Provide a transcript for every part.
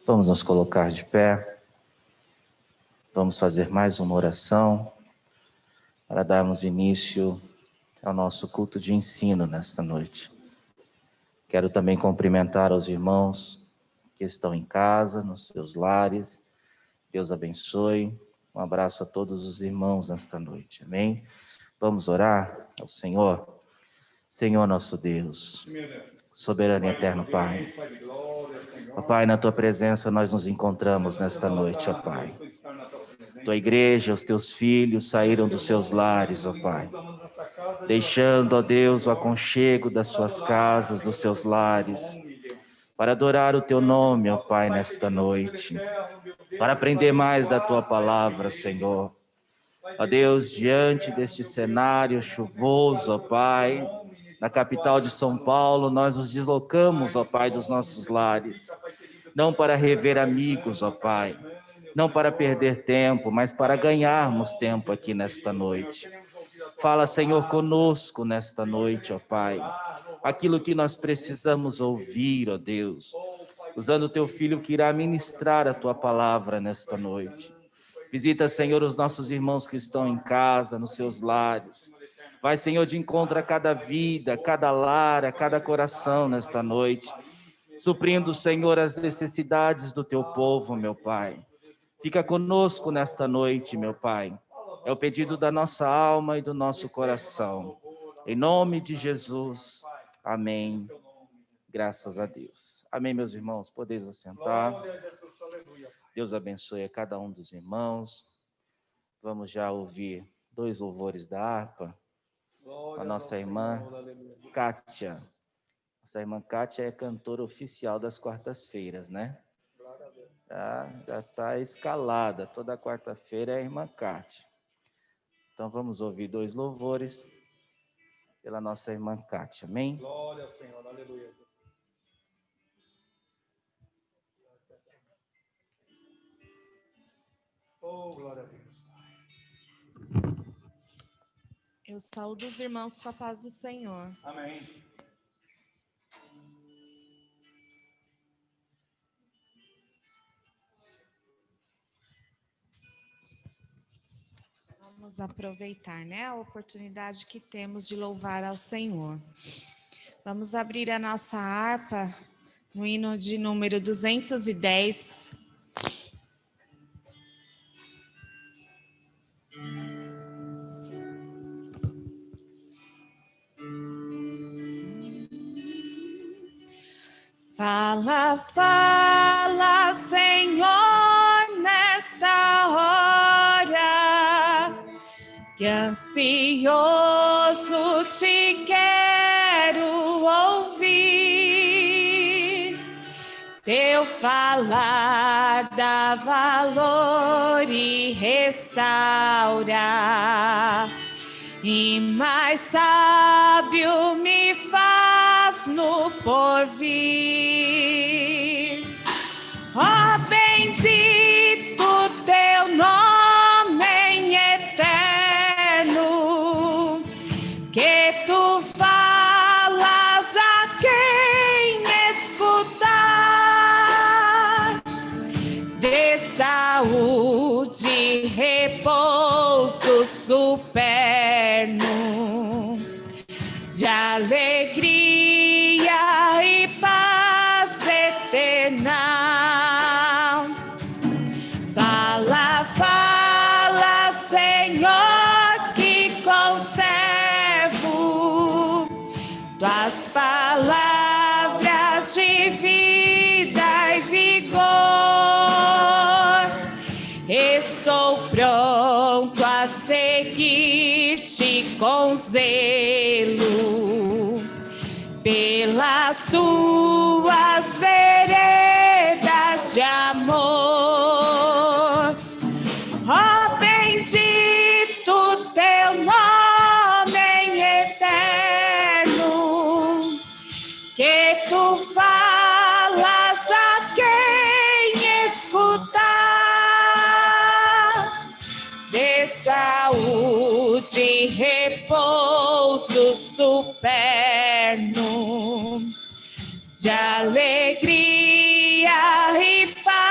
Vamos nos colocar de pé. Vamos fazer mais uma oração para darmos início ao nosso culto de ensino nesta noite. Quero também cumprimentar os irmãos que estão em casa, nos seus lares. Deus abençoe. Um abraço a todos os irmãos nesta noite. Amém? Vamos orar ao Senhor. Senhor nosso Deus, soberano e eterno Pai. Ó Pai, na Tua presença nós nos encontramos nesta noite, ó Pai. Tua igreja, os Teus filhos saíram dos seus lares, ó Pai. Deixando, ó Deus, o aconchego das suas casas, dos seus lares, para adorar o Teu nome, ó Pai, nesta noite. Para aprender mais da Tua palavra, Senhor. Ó Deus, diante deste cenário chuvoso, ó Pai, na capital de São Paulo, nós nos deslocamos, ó Pai, dos nossos lares, não para rever amigos, ó Pai, não para perder tempo, mas para ganharmos tempo aqui nesta noite. Fala, Senhor, conosco nesta noite, ó Pai, aquilo que nós precisamos ouvir, ó Deus, usando o Teu Filho que irá ministrar a Tua palavra nesta noite. Visita, Senhor, os nossos irmãos que estão em casa, nos seus lares. Vai, Senhor, de encontro a cada vida, a cada lar, a cada coração nesta noite. Suprindo, Senhor, as necessidades do Teu povo, meu Pai. Fica conosco nesta noite, meu Pai. É o pedido da nossa alma e do nosso coração. Em nome de Jesus. Amém. Graças a Deus. Amém, meus irmãos. Podeis assentar. Deus abençoe a cada um dos irmãos. Vamos já ouvir 2 louvores da harpa. A nossa irmã Kátia. Nossa irmã Kátia é cantora oficial das quartas-feiras, né? Já está escalada. Toda quarta-feira é a irmã Kátia. Então vamos ouvir 2 louvores pela nossa irmã Kátia. Amém? Glória ao Senhor, aleluia. Oh, glória a Deus. Eu saúdo os irmãos com a paz do Senhor. Amém. Vamos aproveitar, né, a oportunidade que temos de louvar ao Senhor. Vamos abrir a nossa harpa no hino de número 210. Fala, fala, Senhor, nesta hora, que ansioso te quero ouvir. Teu falar dá valor e restaura, e mais sábio me faz no porvir. Ó, bendito teu nome eterno, que tu falas a quem escutar, de saúde e repouso superno, de alegria e paz eterna. Fala, fala, Senhor, que conservo tuas palavras de vida e vigor. Estou pronto a seguir-te com zelo pelas tuas veredas de amor. Ó, bendito teu nome eterno, que tu falas a quem escutar, de saúde e repouso superno, de alegria e paz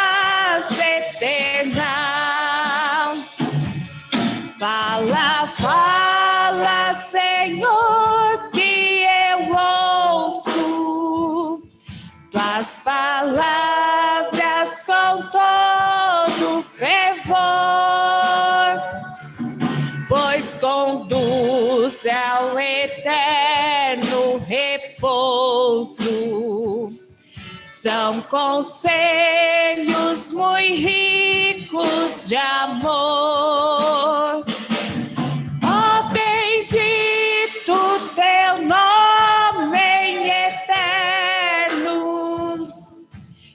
conselhos muito ricos de amor. Ó, bendito teu nome eterno,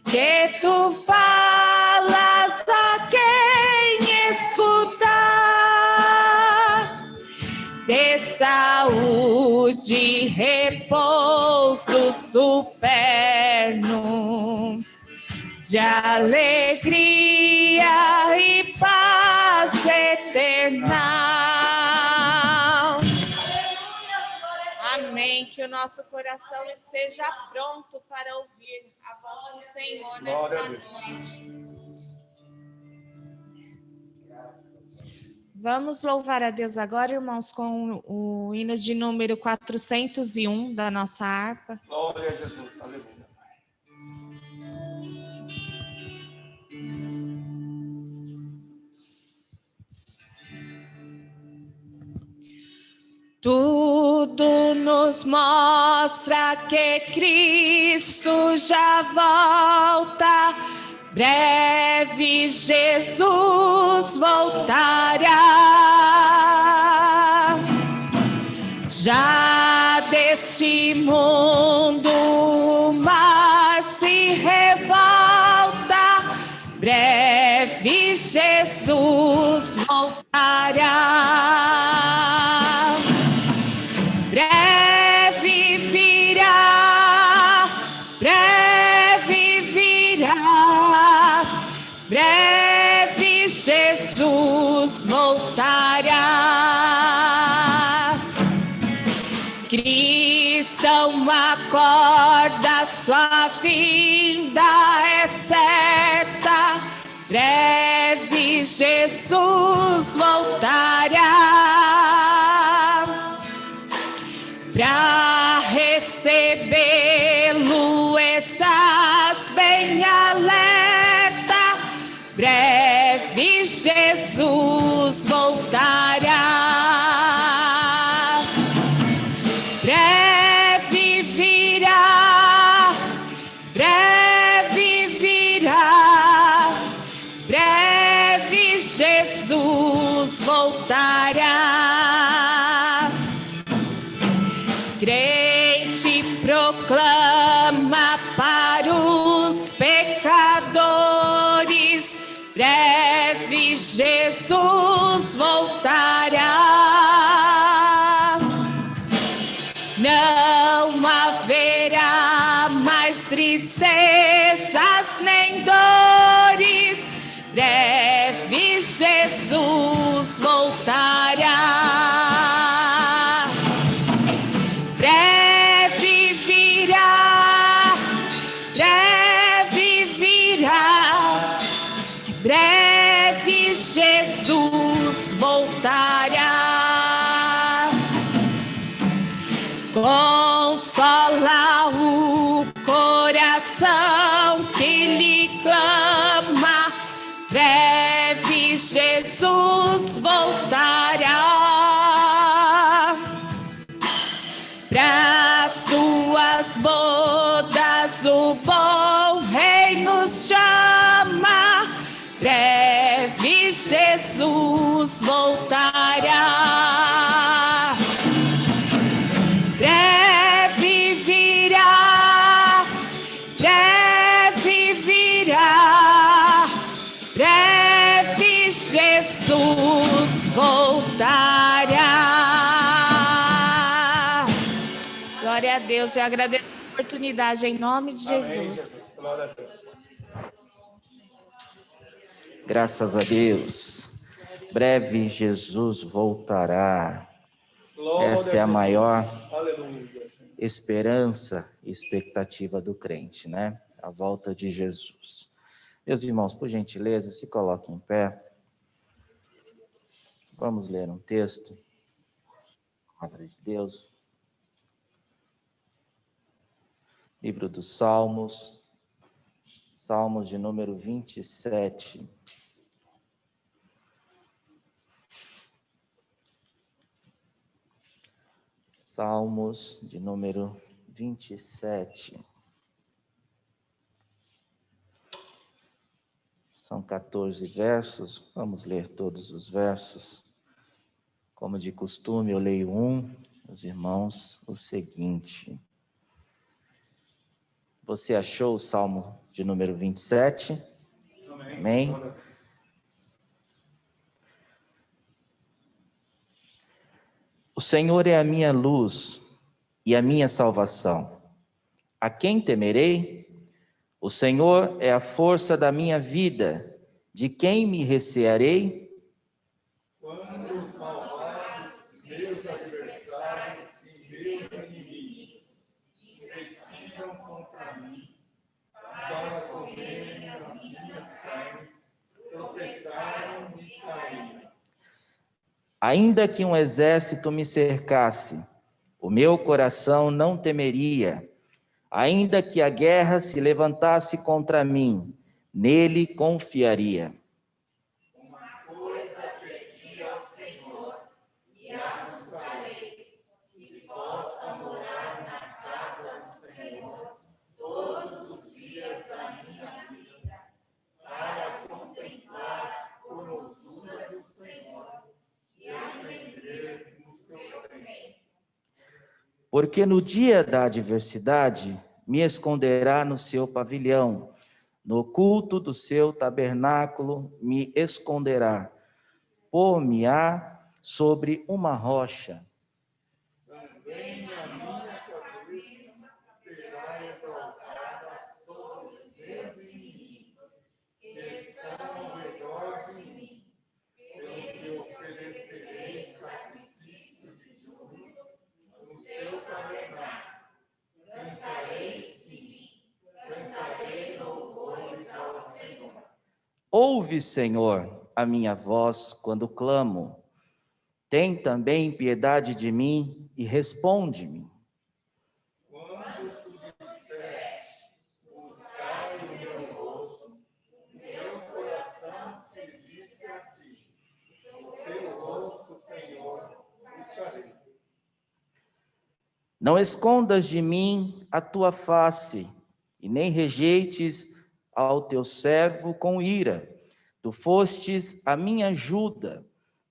que tu falas a quem escutar, de saúde e repouso superno, de alegria e paz eterna. Amém. Que o nosso coração esteja pronto para ouvir a voz do Senhor nesta noite. Vamos louvar a Deus agora, irmãos, com o hino de número 401 da nossa harpa. Glória a Jesus. Aleluia. Tudo nos mostra que Cristo já volta, breve Jesus voltará. Já deste mundo o mar se revolta, breve Jesus voltará. Breve virá, breve virá, breve Jesus voltará. Cristão, acorda, sua vinda é certa, breve Jesus voltará. Para recebê-lo estás bem alerta, breve Jesus voltará. Breve virá, breve virá, breve Jesus voltará. Crente proclama para os pecadores, breve Jesus voltará. Não haverá mais tristezas nem dores, breve Jesus voltará. Breve virá, breve virá, breve Jesus voltará. Consola o coração que lhe clama, breve Jesus voltará. Para suas bodas o bom rei nos chama, breve Jesus voltará. Breve virá, breve virá, breve Jesus voltará. Glória a Deus, eu agradeço a oportunidade em nome de Amém, Jesus. Jesus. Glória a Deus. Graças a Deus. Breve Jesus voltará. Glória Essa é a Jesus. maior Aleluia, Senhor. esperança e expectativa do crente, né? A volta de Jesus. Meus irmãos, por gentileza, se coloquem em pé. Vamos ler um texto. Palavra de Deus. Livro dos Salmos. Salmos de número 27. Salmos de número 27. São 14 versos, vamos ler todos os versos. Como de costume, eu leio os irmãos, o seguinte. Você achou o Salmo de número 27? Amém? O Senhor é a minha luz e a minha salvação. A quem temerei? O Senhor é a força da minha vida. De quem me recearei? Quando os malvados, meus adversários e meus inimigos, investiram contra mim, para comerem as minhas carnes, tropeçaram e caíram. Ainda que um exército me cercasse, o meu coração não temeria. Ainda que a guerra se levantasse contra mim, nele confiaria. Uma coisa pedi ao Senhor, e a buscarei, que possa morar na casa do Senhor todos os dias da minha vida, para contemplar a formosura do Senhor e aprender no seu bem. Porque no dia da adversidade me esconderá no seu pavilhão, no oculto do seu tabernáculo me esconderá, pôr-me-á sobre uma rocha. Também a minha cabeça será exaltada sobre os meus inimigos, que estão ao redor de mim, pelo que oferecerei sacrifício de júbilo no seu tabernáculo. Cantarei sim, cantarei louvores ao Senhor. Ouve, Senhor, a minha voz quando clamo. Tem também piedade de mim e responde-me. Quando tu disseste, buscai o meu rosto, meu coração te disse a ti, o teu rosto, Senhor, buscarei. Não escondas de mim a tua face, e nem rejeites ao teu servo com ira. Tu fostes a minha ajuda.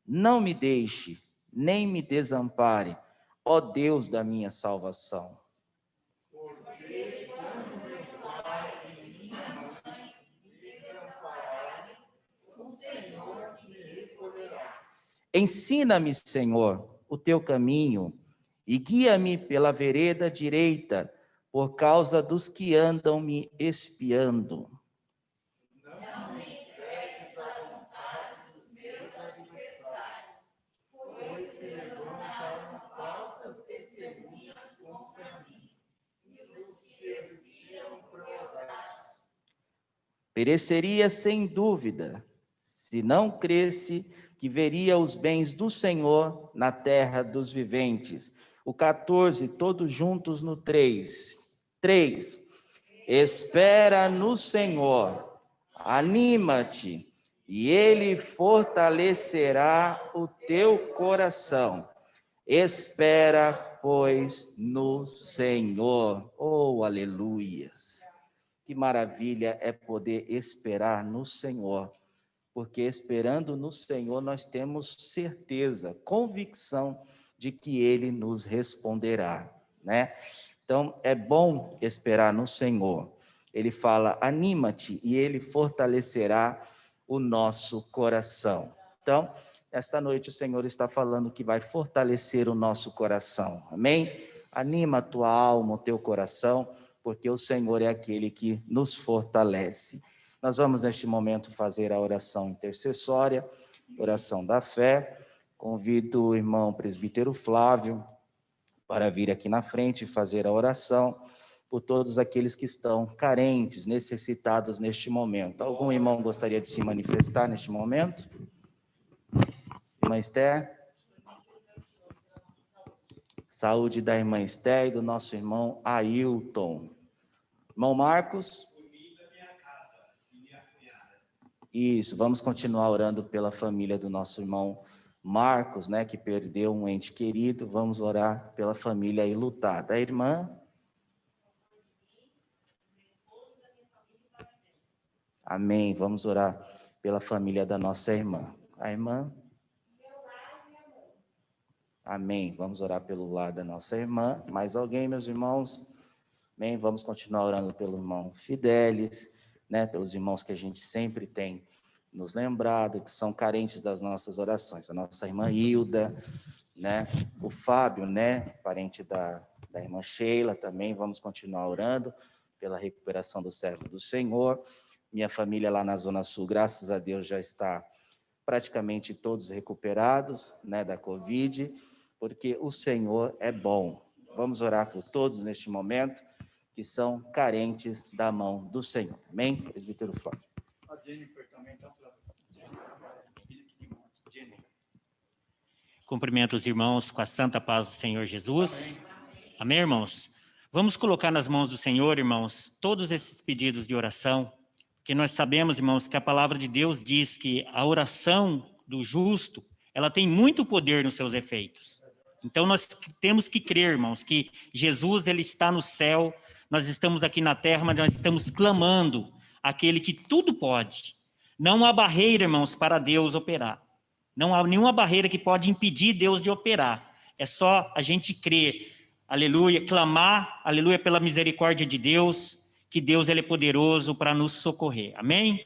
Não me deixe, nem me desampare, ó Deus da minha salvação. Porque quando meu pai e minha mãe me desampararem, o Senhor me recolherá. Ensina-me, Senhor, o teu caminho, e guia-me pela vereda direita, por causa dos que andam me espiando. Não me entregues à vontade dos meus adversários, pois se levantaram falsas testemunhas contra mim, e os que espiam crueldade. Pereceria sem dúvida, se não cresse que veria os bens do Senhor na terra dos viventes. O 14, todos juntos no 3. 3. Espera no Senhor, anima-te, e Ele fortalecerá o teu coração. Espera, pois, no Senhor. Oh, aleluias! Que maravilha é poder esperar no Senhor, porque esperando no Senhor nós temos certeza, convicção de que Ele nos responderá, né? Então, é bom esperar no Senhor. Ele fala, anima-te, e Ele fortalecerá o nosso coração. Então, esta noite o Senhor está falando que vai fortalecer o nosso coração, amém? Anima a tua alma, o teu coração, porque o Senhor é aquele que nos fortalece. Nós vamos, neste momento, fazer a oração intercessória, oração da fé. Convido o irmão presbítero Flávio para vir aqui na frente e fazer a oração por todos aqueles que estão carentes, necessitados neste momento. Algum irmão gostaria de se manifestar neste momento? Irmã Esther? Saúde da irmã Esther e do nosso irmão Ailton. Irmão Marcos? Isso, vamos continuar orando pela família do nosso irmão Marcos, né, que perdeu um ente querido. Vamos orar pela família enlutada. A irmã? Amém. Vamos orar pela família da nossa irmã. A irmã? Amém. Vamos orar pelo lar da nossa irmã. Mais alguém, meus irmãos? Amém. Vamos continuar orando pelo irmão Fidelis, né? Pelos irmãos que a gente sempre tem nos lembrado, que são carentes das nossas orações. A nossa irmã Hilda, né? O Fábio, né? Parente da irmã Sheila também. Vamos continuar orando pela recuperação do servo do Senhor. Minha família lá na Zona Sul, graças a Deus, já está praticamente todos recuperados, né, da Covid, porque o Senhor é bom. Vamos orar por todos neste momento que são carentes da mão do Senhor. Amém? Presbítero Flávio. A Jennifer também está para. Cumprimento os irmãos com a santa paz do Senhor Jesus. Amém. Amém, irmãos? Vamos colocar nas mãos do Senhor, irmãos, todos esses pedidos de oração, porque nós sabemos, irmãos, que a palavra de Deus diz que a oração do justo, ela tem muito poder nos seus efeitos. Então, nós temos que crer, irmãos, que Jesus, ele está no céu, nós estamos aqui na terra, mas nós estamos clamando aquele que tudo pode. Não há barreira, irmãos, para Deus operar. Não há nenhuma barreira que pode impedir Deus de operar. É só a gente crer, aleluia, clamar, aleluia, pela misericórdia de Deus, que Deus ele é poderoso para nos socorrer. Amém?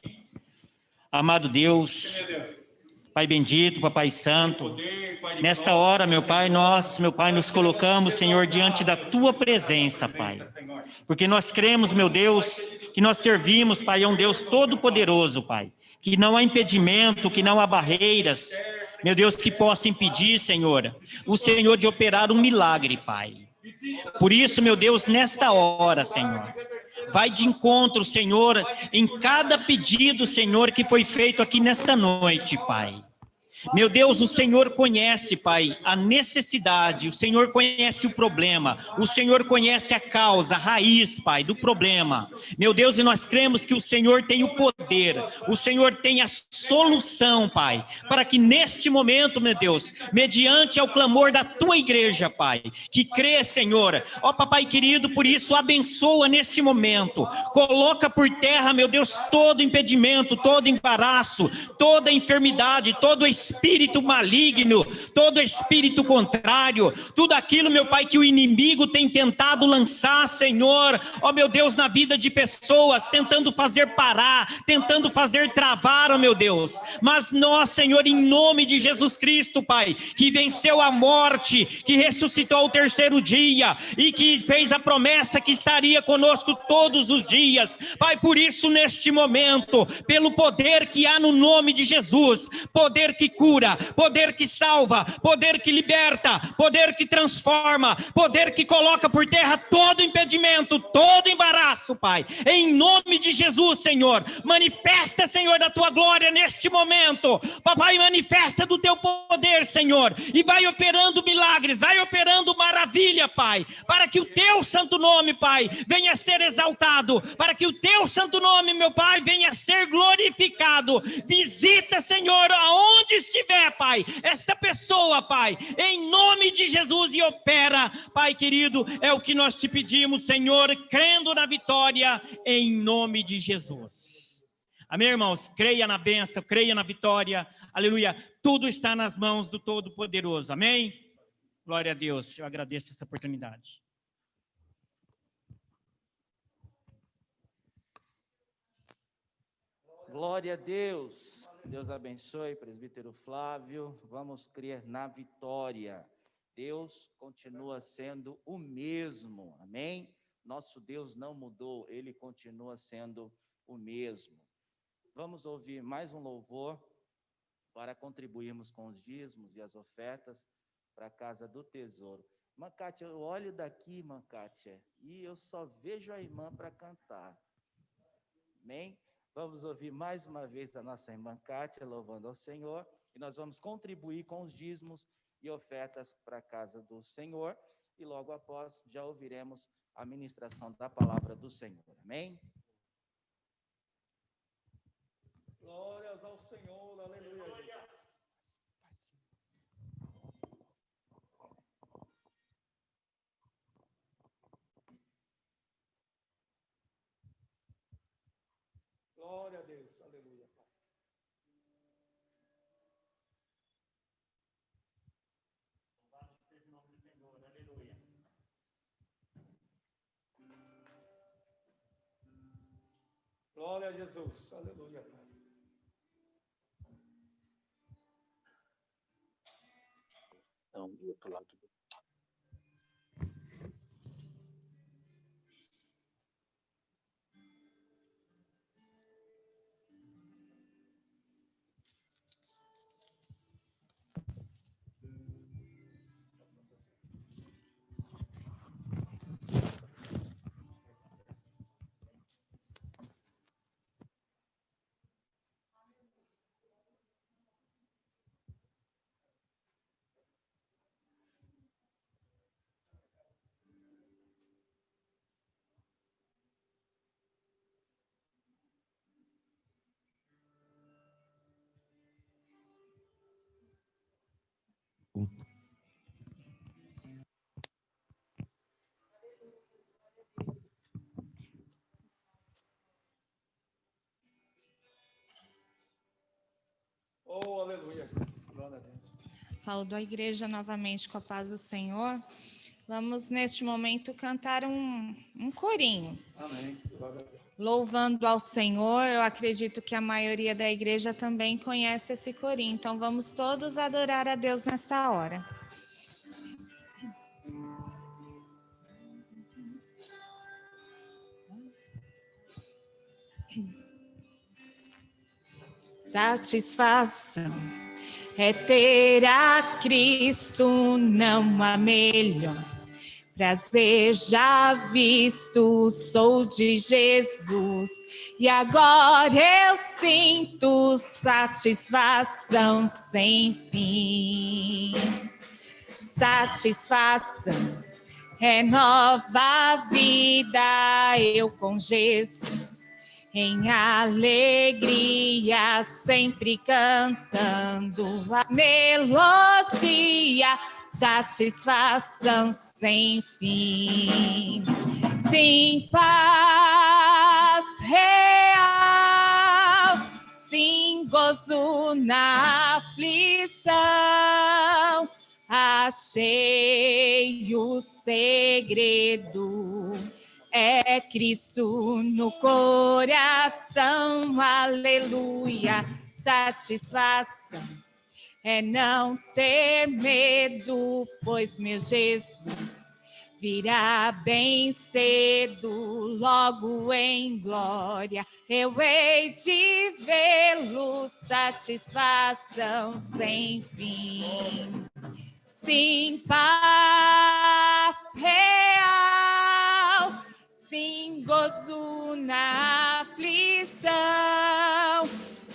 Amado Deus, Pai bendito, Papai Santo, nesta hora, meu Pai, nos colocamos, Senhor, diante da Tua presença, Pai. Porque nós cremos, meu Deus, que nós servimos, Pai, a um Deus todo-poderoso, Pai. Que não há impedimento, que não há barreiras, meu Deus, que possa impedir, Senhor, o Senhor de operar um milagre, Pai. Por isso, meu Deus, nesta hora, Senhor, vai de encontro, Senhor, em cada pedido, Senhor, que foi feito aqui nesta noite, Pai. Meu Deus, o Senhor conhece, Pai, a necessidade, o Senhor conhece o problema, o Senhor conhece a causa, a raiz, Pai, do problema. Meu Deus, e nós cremos que o Senhor tem o poder, o Senhor tem a solução, Pai, para que neste momento, meu Deus, mediante ao clamor da Tua igreja, Pai, que crê, Senhor, ó Papai querido, por isso abençoa neste momento, coloca por terra, meu Deus, todo impedimento, todo embaraço, toda enfermidade, todo espírito maligno, todo espírito contrário, tudo aquilo, meu Pai, que o inimigo tem tentado lançar, Senhor, ó meu Deus, na vida de pessoas, tentando fazer parar, tentando fazer travar, ó meu Deus, mas nós, Senhor, em nome de Jesus Cristo, Pai, que venceu a morte, que ressuscitou ao terceiro dia e que fez a promessa que estaria conosco todos os dias, Pai, por isso neste momento, pelo poder que há no nome de Jesus, poder que cura, poder que salva, poder que liberta, poder que transforma, poder que coloca por terra todo impedimento, todo embaraço, Pai. Em nome de Jesus, Senhor, manifesta, Senhor, da Tua glória neste momento. Papai, manifesta do Teu poder, Senhor, e vai operando milagres, vai operando maravilha, Pai, para que o Teu santo nome, Pai, venha a ser exaltado, para que o Teu santo nome, meu Pai, venha a ser glorificado. Visita, Senhor, aonde estiver, Pai, esta pessoa, Pai, em nome de Jesus, e opera, Pai querido, é o que nós te pedimos, Senhor, crendo na vitória, em nome de Jesus. Amém, irmãos? Creia na bênção, creia na vitória, aleluia, tudo está nas mãos do Todo-Poderoso, amém? Glória a Deus, eu agradeço essa oportunidade. Glória a Deus. Deus abençoe, presbítero Flávio. Vamos crer na vitória. Deus continua sendo o mesmo. Amém? Nosso Deus não mudou, Ele continua sendo o mesmo. Vamos ouvir mais um louvor para contribuirmos com os dízimos e as ofertas para a Casa do Tesouro. Irmã Kátia, eu olho daqui, irmã Kátia, e eu só vejo a irmã para cantar. Amém? Vamos ouvir mais uma vez a nossa irmã Kátia, louvando ao Senhor, e nós vamos contribuir com os dízimos e ofertas para a casa do Senhor, e logo após já ouviremos a ministração da palavra do Senhor. Amém? Glórias ao Senhor, aleluia. Glória a Deus. Deus, aleluia, Pai. Louvado seja o nome do Senhor, aleluia. Glória a Jesus, aleluia, Pai. Então, do outro lado. Oh, aleluia, Jesus. Glória a Deus. Saúdo a igreja novamente com a paz do Senhor. Vamos, neste momento, cantar um corinho. Amém. Glória a Deus. Louvando ao Senhor, eu acredito que a maioria da igreja também conhece esse corinho. Então, vamos todos adorar a Deus nessa hora. Satisfação é ter a Cristo, não há melhor. Prazer já visto, sou de Jesus, e agora eu sinto satisfação sem fim. Satisfação é nova vida, eu com Jesus, em alegria, sempre cantando a melodia. Satisfação sem fim, sim, paz real, sim, gozo na aflição, achei o segredo, é Cristo no coração, aleluia, satisfação é não ter medo, pois meu Jesus virá bem cedo, logo em glória eu hei de vê-lo, satisfação sem fim. Sim, paz real, sim, gozo na aflição,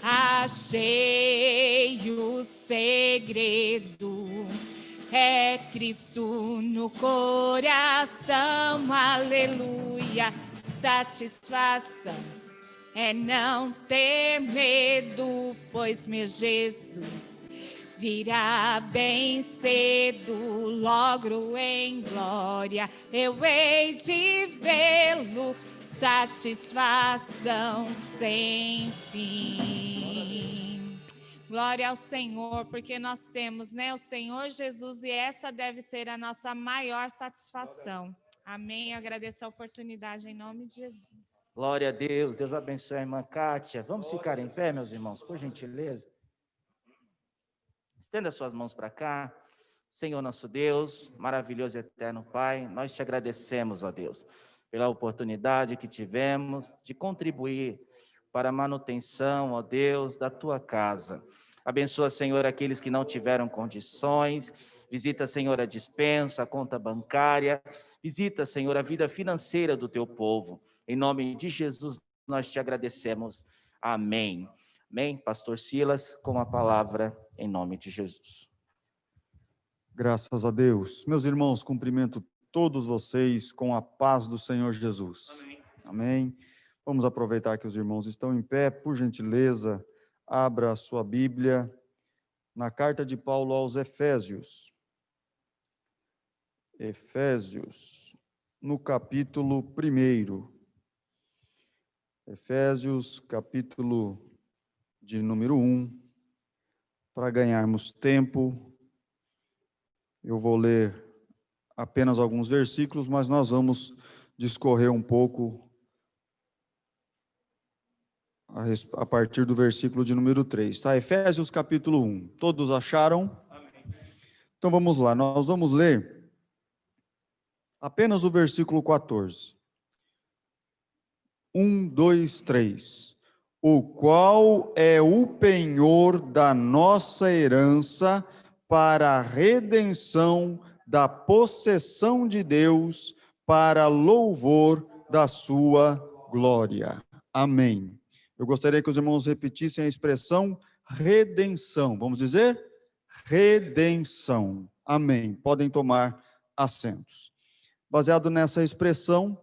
achei o segredo, é Cristo no coração, aleluia, satisfação é não ter medo, pois meu Jesus virá bem cedo, logo em glória eu hei de vê-lo, satisfação sem fim. Glória ao Senhor, porque nós temos, né, o Senhor Jesus, e essa deve ser a nossa maior satisfação. Amém. Eu agradeço a oportunidade em nome de Jesus. Glória a Deus. Deus abençoe a irmã Kátia. Vamos ficar em pé, meus irmãos, por gentileza. Estenda suas mãos para cá. Senhor nosso Deus, maravilhoso e eterno Pai, nós te agradecemos, ó Deus, pela oportunidade que tivemos de contribuir para a manutenção, ó Deus, da tua casa. Abençoa, Senhor, aqueles que não tiveram condições. Visita, Senhor, a despensa, a conta bancária. Visita, Senhor, a vida financeira do teu povo. Em nome de Jesus, nós te agradecemos. Amém. Amém. Pastor Silas, com a palavra em nome de Jesus. Graças a Deus. Meus irmãos, cumprimento todos vocês com a paz do Senhor Jesus. Amém. Amém. Vamos aproveitar que os irmãos estão em pé, por gentileza, abra a sua Bíblia na carta de Paulo aos Efésios. Efésios, no capítulo 1. Efésios, capítulo de número 1. Para ganharmos tempo, eu vou ler apenas alguns versículos, mas nós vamos discorrer um pouco a partir do versículo de número 3, tá? Efésios, capítulo 1. Todos acharam? Amém. Então vamos lá, nós vamos ler apenas o versículo 14. 1, 2, 3. O qual é o penhor da nossa herança para a redenção da possessão de Deus, para louvor da sua glória. Amém. Eu gostaria que os irmãos repetissem a expressão redenção. Vamos dizer? Redenção. Amém. Podem tomar assentos. Baseado nessa expressão,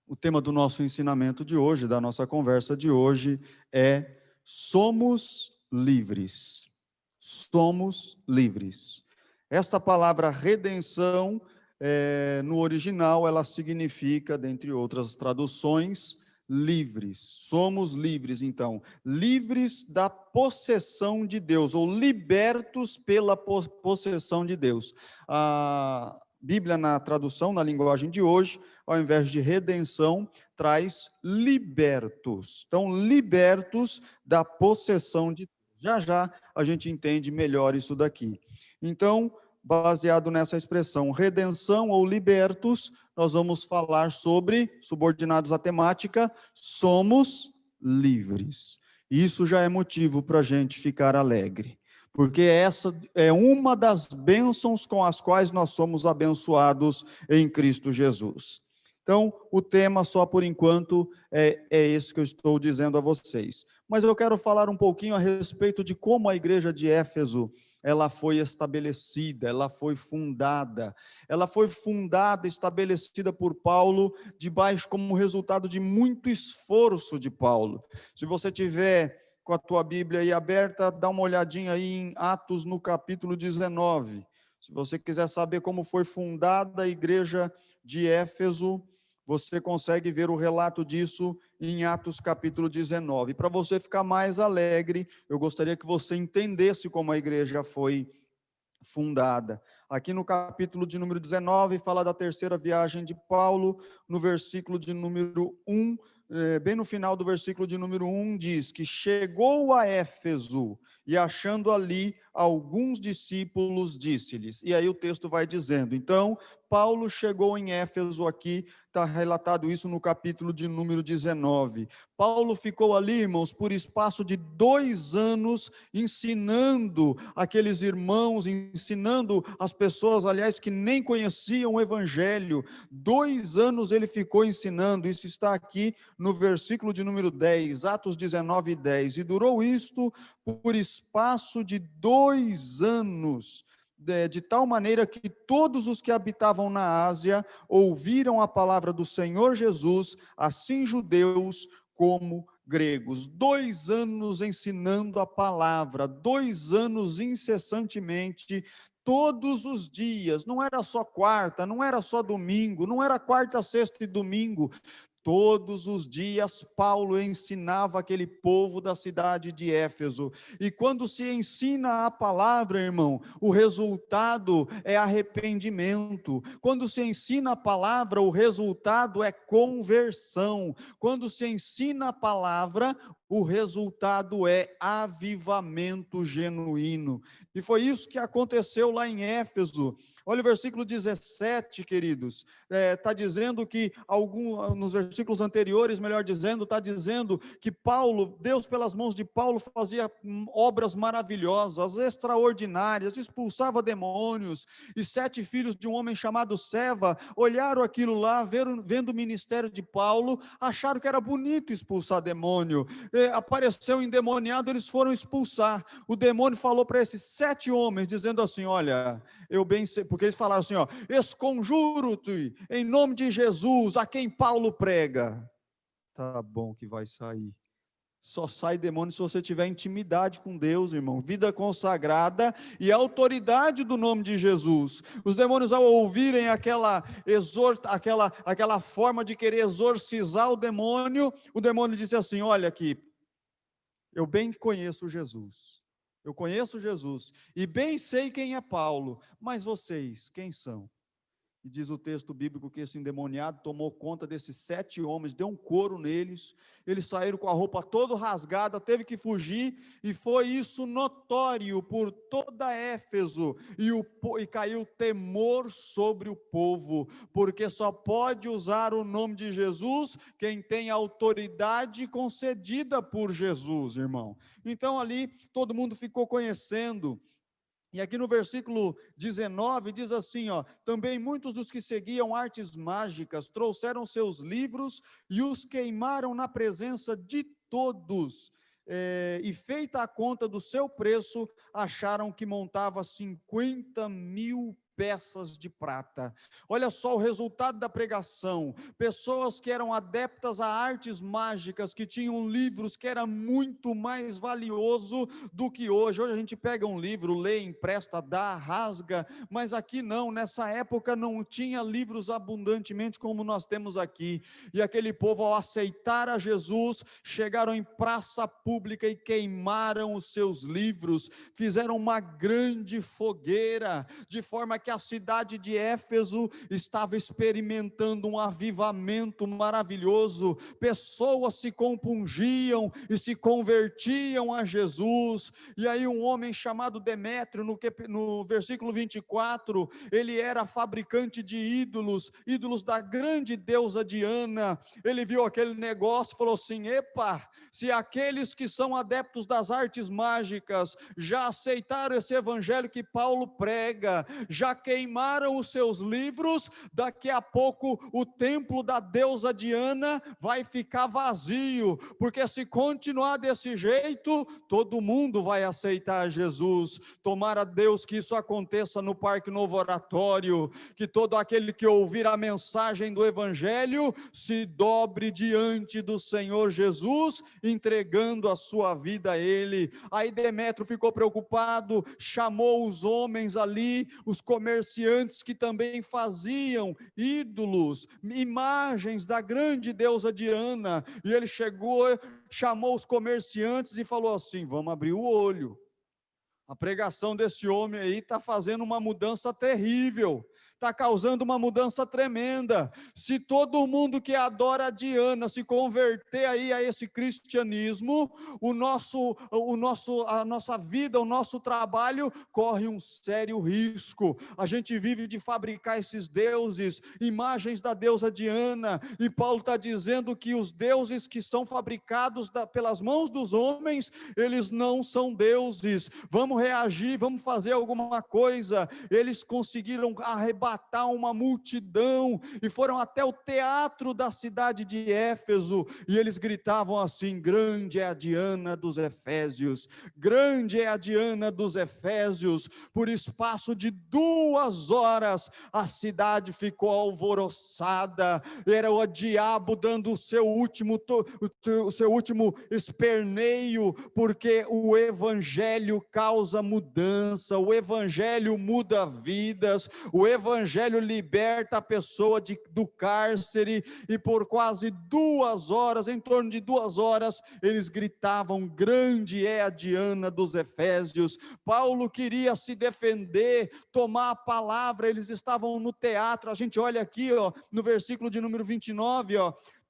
o tema do nosso ensinamento de hoje, da nossa conversa de hoje, é somos livres. Somos livres. Esta palavra redenção, no original, ela significa, dentre outras traduções, livres. Somos livres, então. Livres da possessão de Deus, ou libertos pela possessão de Deus. A Bíblia, na tradução, na linguagem de hoje, ao invés de redenção, traz libertos. Então, libertos da possessão de Deus. Já já a gente entende melhor isso daqui. Então, baseado nessa expressão redenção ou libertos, nós vamos falar sobre, subordinados à temática, somos livres. Isso já é motivo para a gente ficar alegre, porque essa é uma das bênçãos com as quais nós somos abençoados em Cristo Jesus. Então, o tema, só por enquanto, é esse que eu estou dizendo a vocês. Mas eu quero falar um pouquinho a respeito de como a igreja de Éfeso, ela foi estabelecida, ela foi fundada. Ela foi fundada, estabelecida por Paulo, debaixo como resultado de muito esforço de Paulo. Se você tiver com a tua Bíblia aí aberta, dá uma olhadinha aí em Atos, no capítulo 19. Se você quiser saber como foi fundada a igreja de Éfeso, você consegue ver o relato disso em Atos capítulo 19. Para você ficar mais alegre, eu gostaria que você entendesse como a igreja foi fundada. Aqui no capítulo de número 19, fala da terceira viagem de Paulo, no versículo de número 1, bem no final do versículo de número 1, diz que chegou a Éfeso e achando ali alguns discípulos, disse-lhes. E aí o texto vai dizendo, então, Paulo chegou em Éfeso aqui, está relatado isso no capítulo de número 19. Paulo ficou ali, irmãos, por espaço de 2 anos, ensinando aqueles irmãos, ensinando as pessoas, aliás, que nem conheciam o evangelho. 2 anos ele ficou ensinando, isso está aqui no versículo de número 10, Atos 19, 10. E durou isto por espaço de 2 anos, de tal maneira que todos os que habitavam na Ásia ouviram a palavra do Senhor Jesus, assim judeus como gregos. 2 anos ensinando a palavra, 2 anos incessantemente, todos os dias, não era só quarta, não era só domingo, não era quarta, sexta e domingo. Todos os dias Paulo ensinava aquele povo da cidade de Éfeso. E quando se ensina a palavra, irmão, o resultado é arrependimento. Quando se ensina a palavra, o resultado é conversão. Quando se ensina a palavra, o resultado é avivamento genuíno. E foi isso que aconteceu lá em Éfeso. Olha o versículo 17, queridos, está dizendo que, nos versículos anteriores, melhor dizendo, está dizendo que Paulo, Deus pelas mãos de Paulo fazia obras maravilhosas, extraordinárias, expulsava demônios, e 7 filhos de um homem chamado Seva olharam aquilo lá, vendo o ministério de Paulo, acharam que era bonito expulsar demônio, apareceu um endemoniado, eles foram expulsar, o demônio falou para esses 7 homens, dizendo assim, olha, eu bem sei, porque eles falaram assim, ó, esconjuro-te em nome de Jesus, a quem Paulo prega. Tá bom que vai sair. Só sai demônio se você tiver intimidade com Deus, irmão. Vida consagrada e autoridade do nome de Jesus. Os demônios, ao ouvirem aquela forma de querer exorcizar o demônio disse assim: olha aqui, eu bem conheço Jesus. Eu conheço Jesus e bem sei quem é Paulo, mas vocês, quem são? E diz o texto bíblico que esse endemoniado tomou conta desses 7 homens, deu um couro neles, eles saíram com a roupa toda rasgada, teve que fugir, e foi isso notório por toda Éfeso, e caiu temor sobre o povo, porque só pode usar o nome de Jesus quem tem autoridade concedida por Jesus, irmão. Então ali todo mundo ficou conhecendo. E aqui no versículo 19 diz assim, também muitos dos que seguiam artes mágicas trouxeram seus livros e os queimaram na presença de todos, e feita a conta do seu preço, acharam que montava 50.000 peças de prata. Olha só o resultado da pregação: pessoas que eram adeptas a artes mágicas, que tinham livros que era muito mais valioso do que hoje. Hoje a gente pega um livro, lê, empresta, dá, rasga, mas aqui não, nessa época não tinha livros abundantemente como nós temos aqui, e aquele povo, ao aceitar a Jesus, chegaram em praça pública e queimaram os seus livros, fizeram uma grande fogueira, de forma que a cidade de Éfeso estava experimentando um avivamento maravilhoso. Pessoas se compungiam e se convertiam a Jesus. E aí um homem chamado Demétrio, no versículo 24, ele era fabricante de ídolos da grande deusa Diana. Ele viu aquele negócio e falou assim: epa, se aqueles que são adeptos das artes mágicas já aceitaram esse evangelho que Paulo prega, já queimaram os seus livros, daqui a pouco o templo da deusa Diana vai ficar vazio, porque se continuar desse jeito, todo mundo vai aceitar Jesus. Tomara Deus que isso aconteça no Parque Novo Oratório, que todo aquele que ouvir a mensagem do evangelho se dobre diante do Senhor Jesus, entregando a sua vida a Ele. Aí Demétrio ficou preocupado, chamou os homens ali, os comerciantes que também faziam ídolos, imagens da grande deusa Diana, e ele chegou, chamou os comerciantes e falou assim: vamos abrir o olho, a pregação desse homem aí está fazendo uma mudança terrível, está causando uma mudança tremenda. Se todo mundo que adora a Diana se converter aí a esse cristianismo, a nossa vida, o nosso trabalho corre um sério risco. A gente vive de fabricar esses deuses, imagens da deusa Diana, e Paulo está dizendo que os deuses que são fabricados pelas mãos dos homens, eles não são deuses. Vamos reagir, vamos fazer alguma coisa. Eles conseguiram arrebatar uma multidão e foram até o teatro da cidade de Éfeso, e eles gritavam assim: grande é a Diana dos Efésios, grande é a Diana dos Efésios. Por espaço de 2 horas a cidade ficou alvoroçada, era o diabo dando o seu último esperneio, porque o evangelho causa mudança, o evangelho muda vidas, o evangelho liberta a pessoa do cárcere. E por quase 2 horas, em torno de 2 horas, eles gritavam: grande é a Diana dos Efésios. Paulo queria se defender, tomar a palavra. Eles estavam no teatro. A gente olha aqui, no versículo de número 29,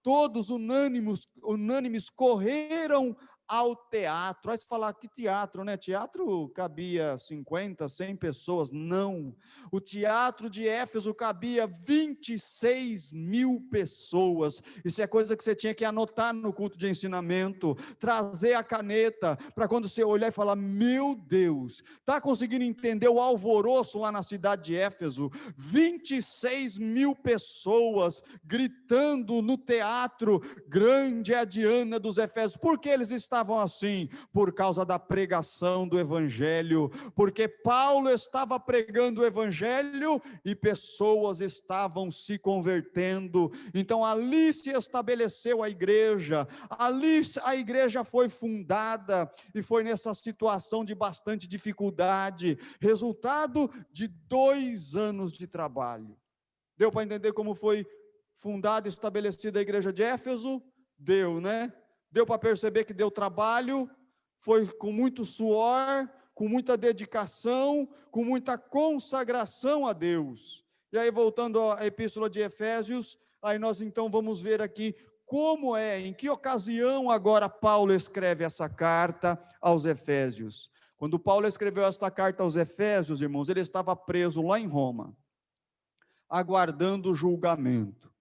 todos unânimes correram ao teatro. Aí você fala: que teatro, né? Teatro cabia 50, 100 pessoas. Não, o teatro de Éfeso cabia 26.000 pessoas. Isso é coisa que você tinha que anotar no culto de ensinamento, trazer a caneta, para quando você olhar e falar: meu Deus, está conseguindo entender o alvoroço lá na cidade de Éfeso? 26.000 pessoas gritando no teatro: grande é a Diana dos Efésios. Por que eles estavam estavam assim? Por causa da pregação do Evangelho, porque Paulo estava pregando o Evangelho e pessoas estavam se convertendo. Então ali se estabeleceu a igreja, ali a igreja foi fundada, e foi nessa situação de bastante dificuldade, resultado de 2 anos de trabalho. Deu para entender como foi fundada e estabelecida a igreja de Éfeso? Deu, né? Deu para perceber que deu trabalho, foi com muito suor, com muita dedicação, com muita consagração a Deus. E aí, voltando à epístola de Efésios, aí nós então vamos ver aqui como em que ocasião agora Paulo escreve essa carta aos Efésios. Quando Paulo escreveu esta carta aos Efésios, irmãos, ele estava preso lá em Roma, aguardando o julgamento.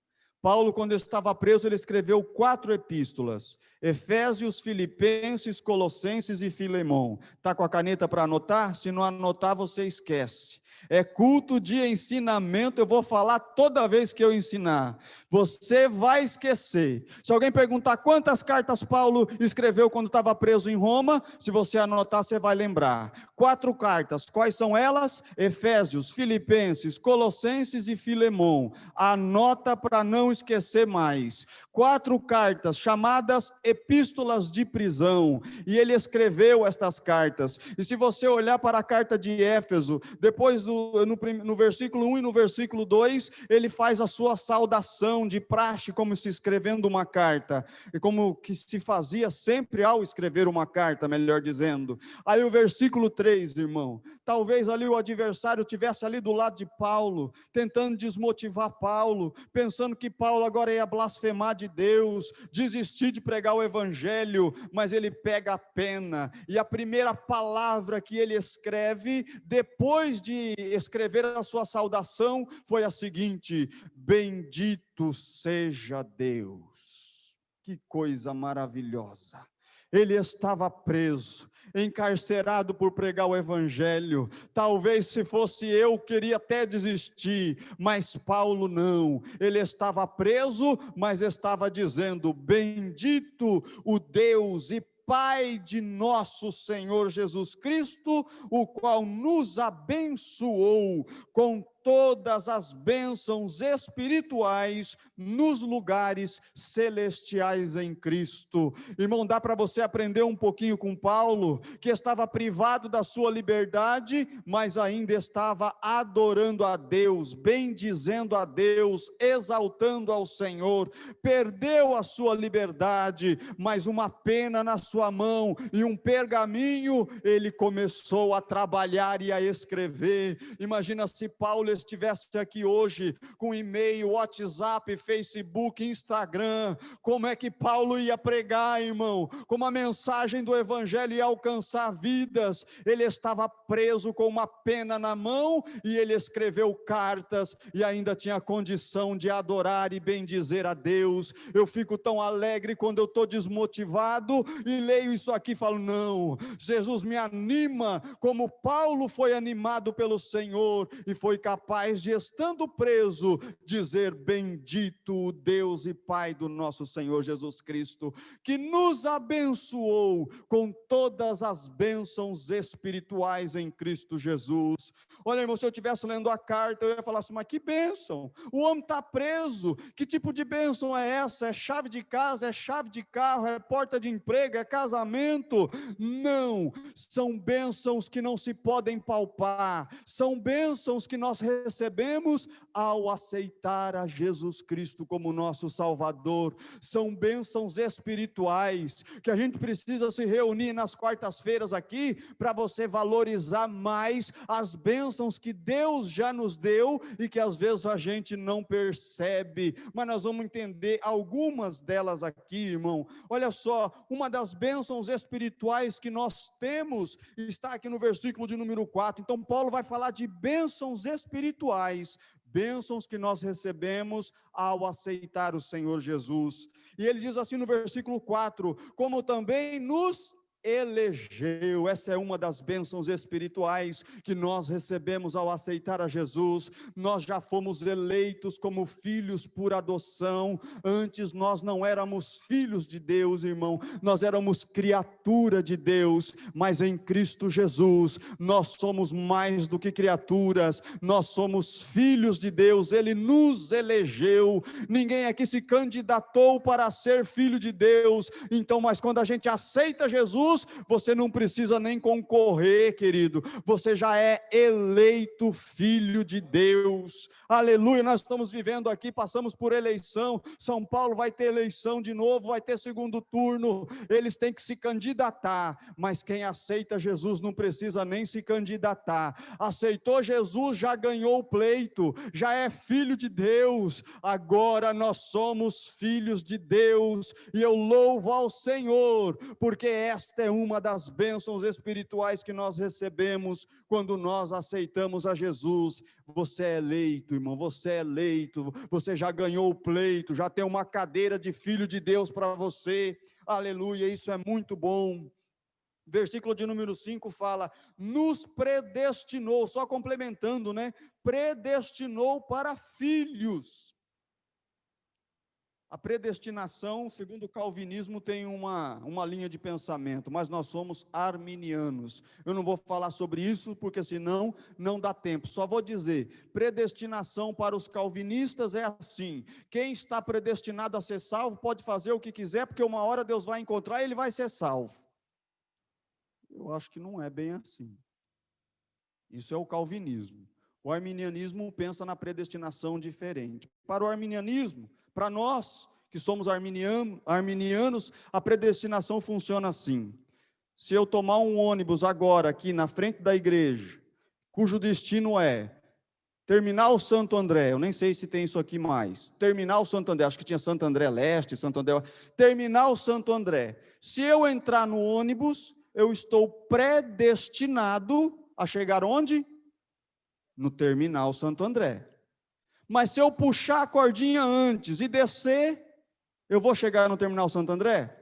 Paulo, quando estava preso, ele escreveu 4 epístolas: Efésios, Filipenses, Colossenses e Filemão. Está com a caneta para anotar? Se não anotar, você esquece. É culto de ensinamento, eu vou falar toda vez que eu ensinar. Você vai esquecer. Se alguém perguntar quantas cartas Paulo escreveu quando estava preso em Roma, se você anotar, você vai lembrar. 4 cartas, quais são elas? Efésios, Filipenses, Colossenses e Filemão. Anota para não esquecer mais. 4 cartas chamadas epístolas de prisão, e ele escreveu estas cartas. E se você olhar para a carta de Éfeso, depois no versículo 1 e no versículo 2, ele faz a sua saudação de praxe, como se escrevendo uma carta, e como que se fazia sempre ao escrever uma carta, melhor dizendo. Aí o versículo 3, irmão, talvez ali o adversário tivesse ali do lado de Paulo, tentando desmotivar Paulo, pensando que Paulo agora ia blasfemar de Deus, desistir de pregar o evangelho, mas ele pega a pena, e a primeira palavra que ele escreve, depois de escrever a sua saudação, foi a seguinte: bendito seja Deus. Que coisa maravilhosa. Ele estava preso, encarcerado por pregar o evangelho. Talvez se fosse eu, queria até desistir, mas Paulo não. Ele estava preso, mas estava dizendo: bendito o Deus e Pai de nosso Senhor Jesus Cristo, o qual nos abençoou com todas as bênçãos espirituais nos lugares celestiais em Cristo. Irmão, dá para você aprender um pouquinho com Paulo, que estava privado da sua liberdade, mas ainda estava adorando a Deus, bendizendo a Deus, exaltando ao Senhor. Perdeu a sua liberdade, mas uma pena na sua mão e um pergaminho, ele começou a trabalhar e a escrever. Imagina se Paulo estivesse aqui hoje com e-mail, WhatsApp, Facebook, Instagram, como é que Paulo ia pregar, irmão? Como a mensagem do evangelho ia alcançar vidas? Ele estava preso com uma pena na mão e ele escreveu cartas e ainda tinha condição de adorar e bendizer a Deus. Eu fico tão alegre quando eu estou desmotivado e leio isso aqui e falo: não, Jesus me anima, como Paulo foi animado pelo Senhor e foi capaz de, estando preso, dizer: bendito o Deus e Pai do nosso Senhor Jesus Cristo, que nos abençoou com todas as bênçãos espirituais em Cristo Jesus. Olha, irmão, se eu estivesse lendo a carta, eu ia falar assim: mas que bênção, o homem está preso, que tipo de bênção é essa? É chave de casa, é chave de carro, é porta de emprego, é casamento? Não, são bênçãos que não se podem palpar, são bênçãos que nós recebemos ao aceitar a Jesus Cristo como nosso Salvador. São bênçãos espirituais que a gente precisa se reunir nas quartas-feiras aqui para você valorizar mais as bênçãos que Deus já nos deu e que às vezes a gente não percebe, mas nós vamos entender algumas delas aqui, irmão. Olha só, uma das bênçãos espirituais que nós temos está aqui no versículo de número 4. Então Paulo vai falar de bênçãos espirituais, bênçãos que nós recebemos ao aceitar o Senhor Jesus. E ele diz assim no versículo 4: como também nos elegeu. Essa é uma das bênçãos espirituais que nós recebemos ao aceitar a Jesus. Nós já fomos eleitos como filhos por adoção. Antes nós não éramos filhos de Deus, irmão, nós éramos criatura de Deus, mas em Cristo Jesus nós somos mais do que criaturas, nós somos filhos de Deus. Ele nos elegeu. Ninguém aqui se candidatou para ser filho de Deus. Então, mas quando a gente aceita Jesus, você não precisa nem concorrer, querido, você já é eleito filho de Deus. Aleluia. Nós estamos vivendo aqui, passamos por eleição. São Paulo vai ter eleição de novo, vai ter segundo turno, eles têm que se candidatar, mas quem aceita Jesus não precisa nem se candidatar. Aceitou Jesus, já ganhou o pleito, já é filho de Deus. Agora nós somos filhos de Deus, e eu louvo ao Senhor, porque esta é uma das bênçãos espirituais que nós recebemos quando nós aceitamos a Jesus. Você é eleito, irmão, você é eleito, você já ganhou o pleito, já tem uma cadeira de filho de Deus para você. Aleluia, isso é muito bom. Versículo de número 5 fala, nos predestinou, só complementando, né? Predestinou para filhos. A predestinação, segundo o calvinismo, tem uma linha de pensamento, mas nós somos arminianos. Eu não vou falar sobre isso, porque senão não dá tempo. Só vou dizer, predestinação para os calvinistas é assim: quem está predestinado a ser salvo pode fazer o que quiser, porque uma hora Deus vai encontrar e ele vai ser salvo. Eu acho que não é bem assim. Isso é o calvinismo. O arminianismo pensa na predestinação diferente. Para o arminianismo, para nós que somos arminianos, a predestinação funciona assim: se eu tomar um ônibus agora aqui na frente da igreja, cujo destino é Terminal Santo André, eu nem sei se tem isso aqui mais, Terminal Santo André, acho que tinha Santo André Leste, Santo André, Terminal Santo André, se eu entrar no ônibus, eu estou predestinado a chegar onde? No Terminal Santo André. Mas se eu puxar a cordinha antes e descer, eu vou chegar no Terminal Santo André?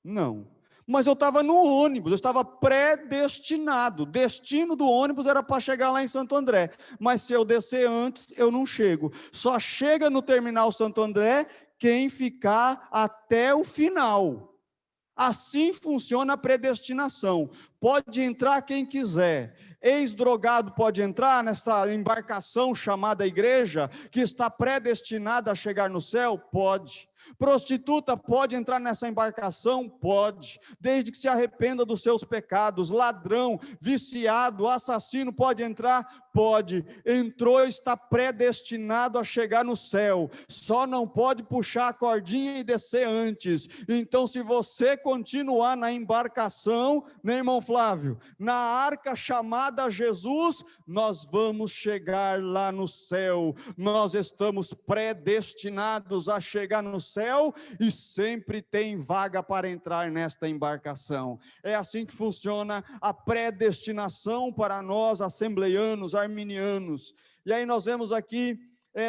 Não. Mas eu estava no ônibus, eu estava predestinado. O destino do ônibus era para chegar lá em Santo André. Mas se eu descer antes, eu não chego. Só chega no Terminal Santo André quem ficar até o final. Assim funciona a predestinação. Pode entrar quem quiser. Ex-drogado pode entrar nessa embarcação chamada igreja, que está predestinada a chegar no céu? Pode. Prostituta pode entrar nessa embarcação? Pode, desde que se arrependa dos seus pecados. Ladrão, viciado, assassino pode entrar? Pode. Entrou, está predestinado a chegar no céu. Só não pode puxar a cordinha e descer antes. Então, se você continuar na embarcação, né, irmão Flávio, na arca chamada Jesus, nós vamos chegar lá no céu. Nós estamos predestinados a chegar no céu, e sempre tem vaga para entrar nesta embarcação. É assim que funciona a predestinação para nós, assembleianos, arminianos. E aí nós vemos aqui,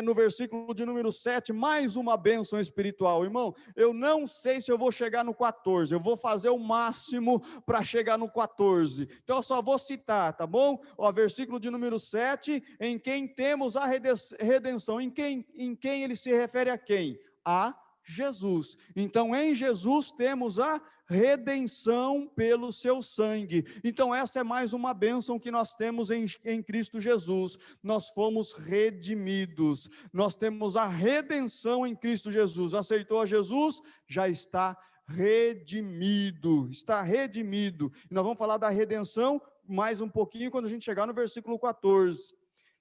no versículo de número 7, mais uma bênção espiritual. Irmão, eu não sei se eu vou chegar no 14, eu vou fazer o máximo para chegar no 14. Então eu só vou citar, tá bom? Ó, versículo de número 7, em quem temos a redenção. Em quem ele se refere a quem? A Jesus. Então, em Jesus temos a redenção pelo seu sangue. Então, essa é mais uma bênção que nós temos em Cristo Jesus. Nós fomos redimidos. Nós temos a redenção em Cristo Jesus. Aceitou a Jesus? Já está redimido. Está redimido. E nós vamos falar da redenção mais um pouquinho quando a gente chegar no versículo 14.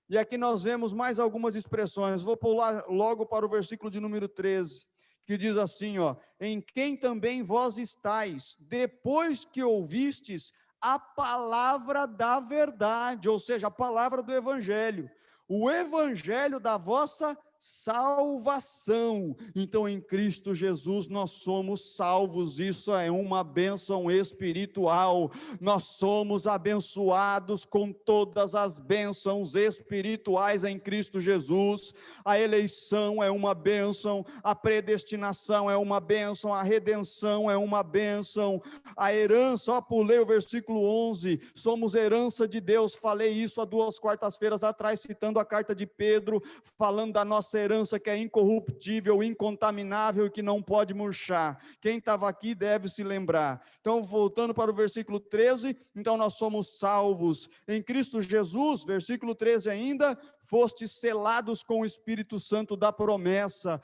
E aqui nós vemos mais algumas expressões. Vou pular logo para o versículo de número 13. Que diz assim, ó, em quem também vós estáis, depois que ouvistes a palavra da verdade, ou seja, a palavra do evangelho, o evangelho da vossa salvação. Então, em Cristo Jesus, nós somos salvos. Isso é uma bênção espiritual. Nós somos abençoados com todas as bênçãos espirituais em Cristo Jesus. A eleição é uma bênção, a predestinação é uma bênção, a redenção é uma bênção, a herança, pulei o versículo 11, somos herança de Deus. Falei isso há 2 quartas-feiras atrás, citando a carta de Pedro, falando da nossa herança que é incorruptível, incontaminável e que não pode murchar. Quem estava aqui deve se lembrar. Então, voltando para o versículo 13, então nós somos salvos em Cristo Jesus, versículo 13 ainda, fostes selados com o Espírito Santo da promessa.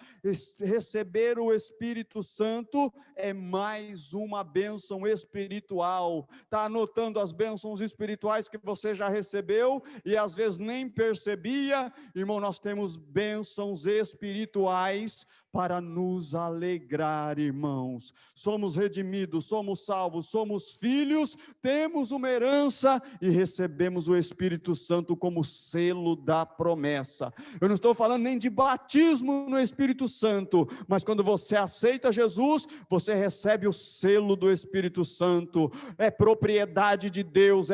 Receber o Espírito Santo é mais uma bênção espiritual. Está anotando as bênçãos espirituais que você já recebeu e às vezes nem percebia? Irmão, nós temos bênçãos espirituais para nos alegrar, irmãos. Somos redimidos, somos salvos, somos filhos, temos uma herança e recebemos o Espírito Santo como selo da promessa. Eu não estou falando nem de batismo no Espírito Santo, mas quando você aceita Jesus, você recebe o selo do Espírito Santo. É propriedade de Deus,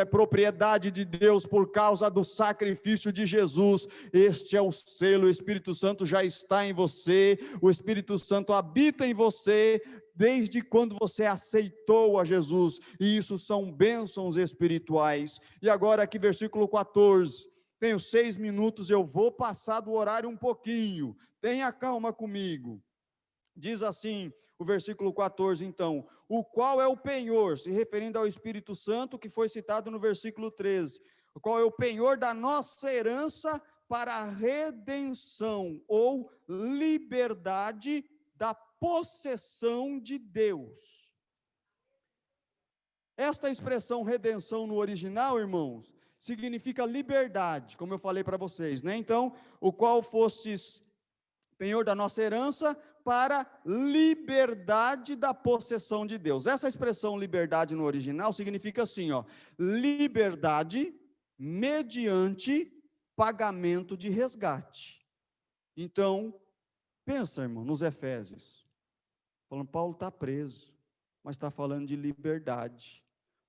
por causa do sacrifício de Jesus. Este é o selo, o Espírito Santo já está em você, o Espírito Santo habita em você desde quando você aceitou a Jesus, e isso são bênçãos espirituais. E agora aqui versículo 14, tenho 6 minutos, eu vou passar do horário um pouquinho, tenha calma comigo. Diz assim o versículo 14 então, o qual é o penhor, se referindo ao Espírito Santo que foi citado no versículo 13, o qual é o penhor da nossa herança para a redenção ou liberdade da possessão de Deus. Esta expressão redenção no original, irmãos, significa liberdade, como eu falei para vocês, né? Então, o qual fostes penhor da nossa herança para liberdade da possessão de Deus. Essa expressão liberdade no original significa assim, ó, liberdade mediante pagamento de resgate. Então, pensa, irmão, nos Efésios, falando, Paulo está preso, mas está falando de liberdade.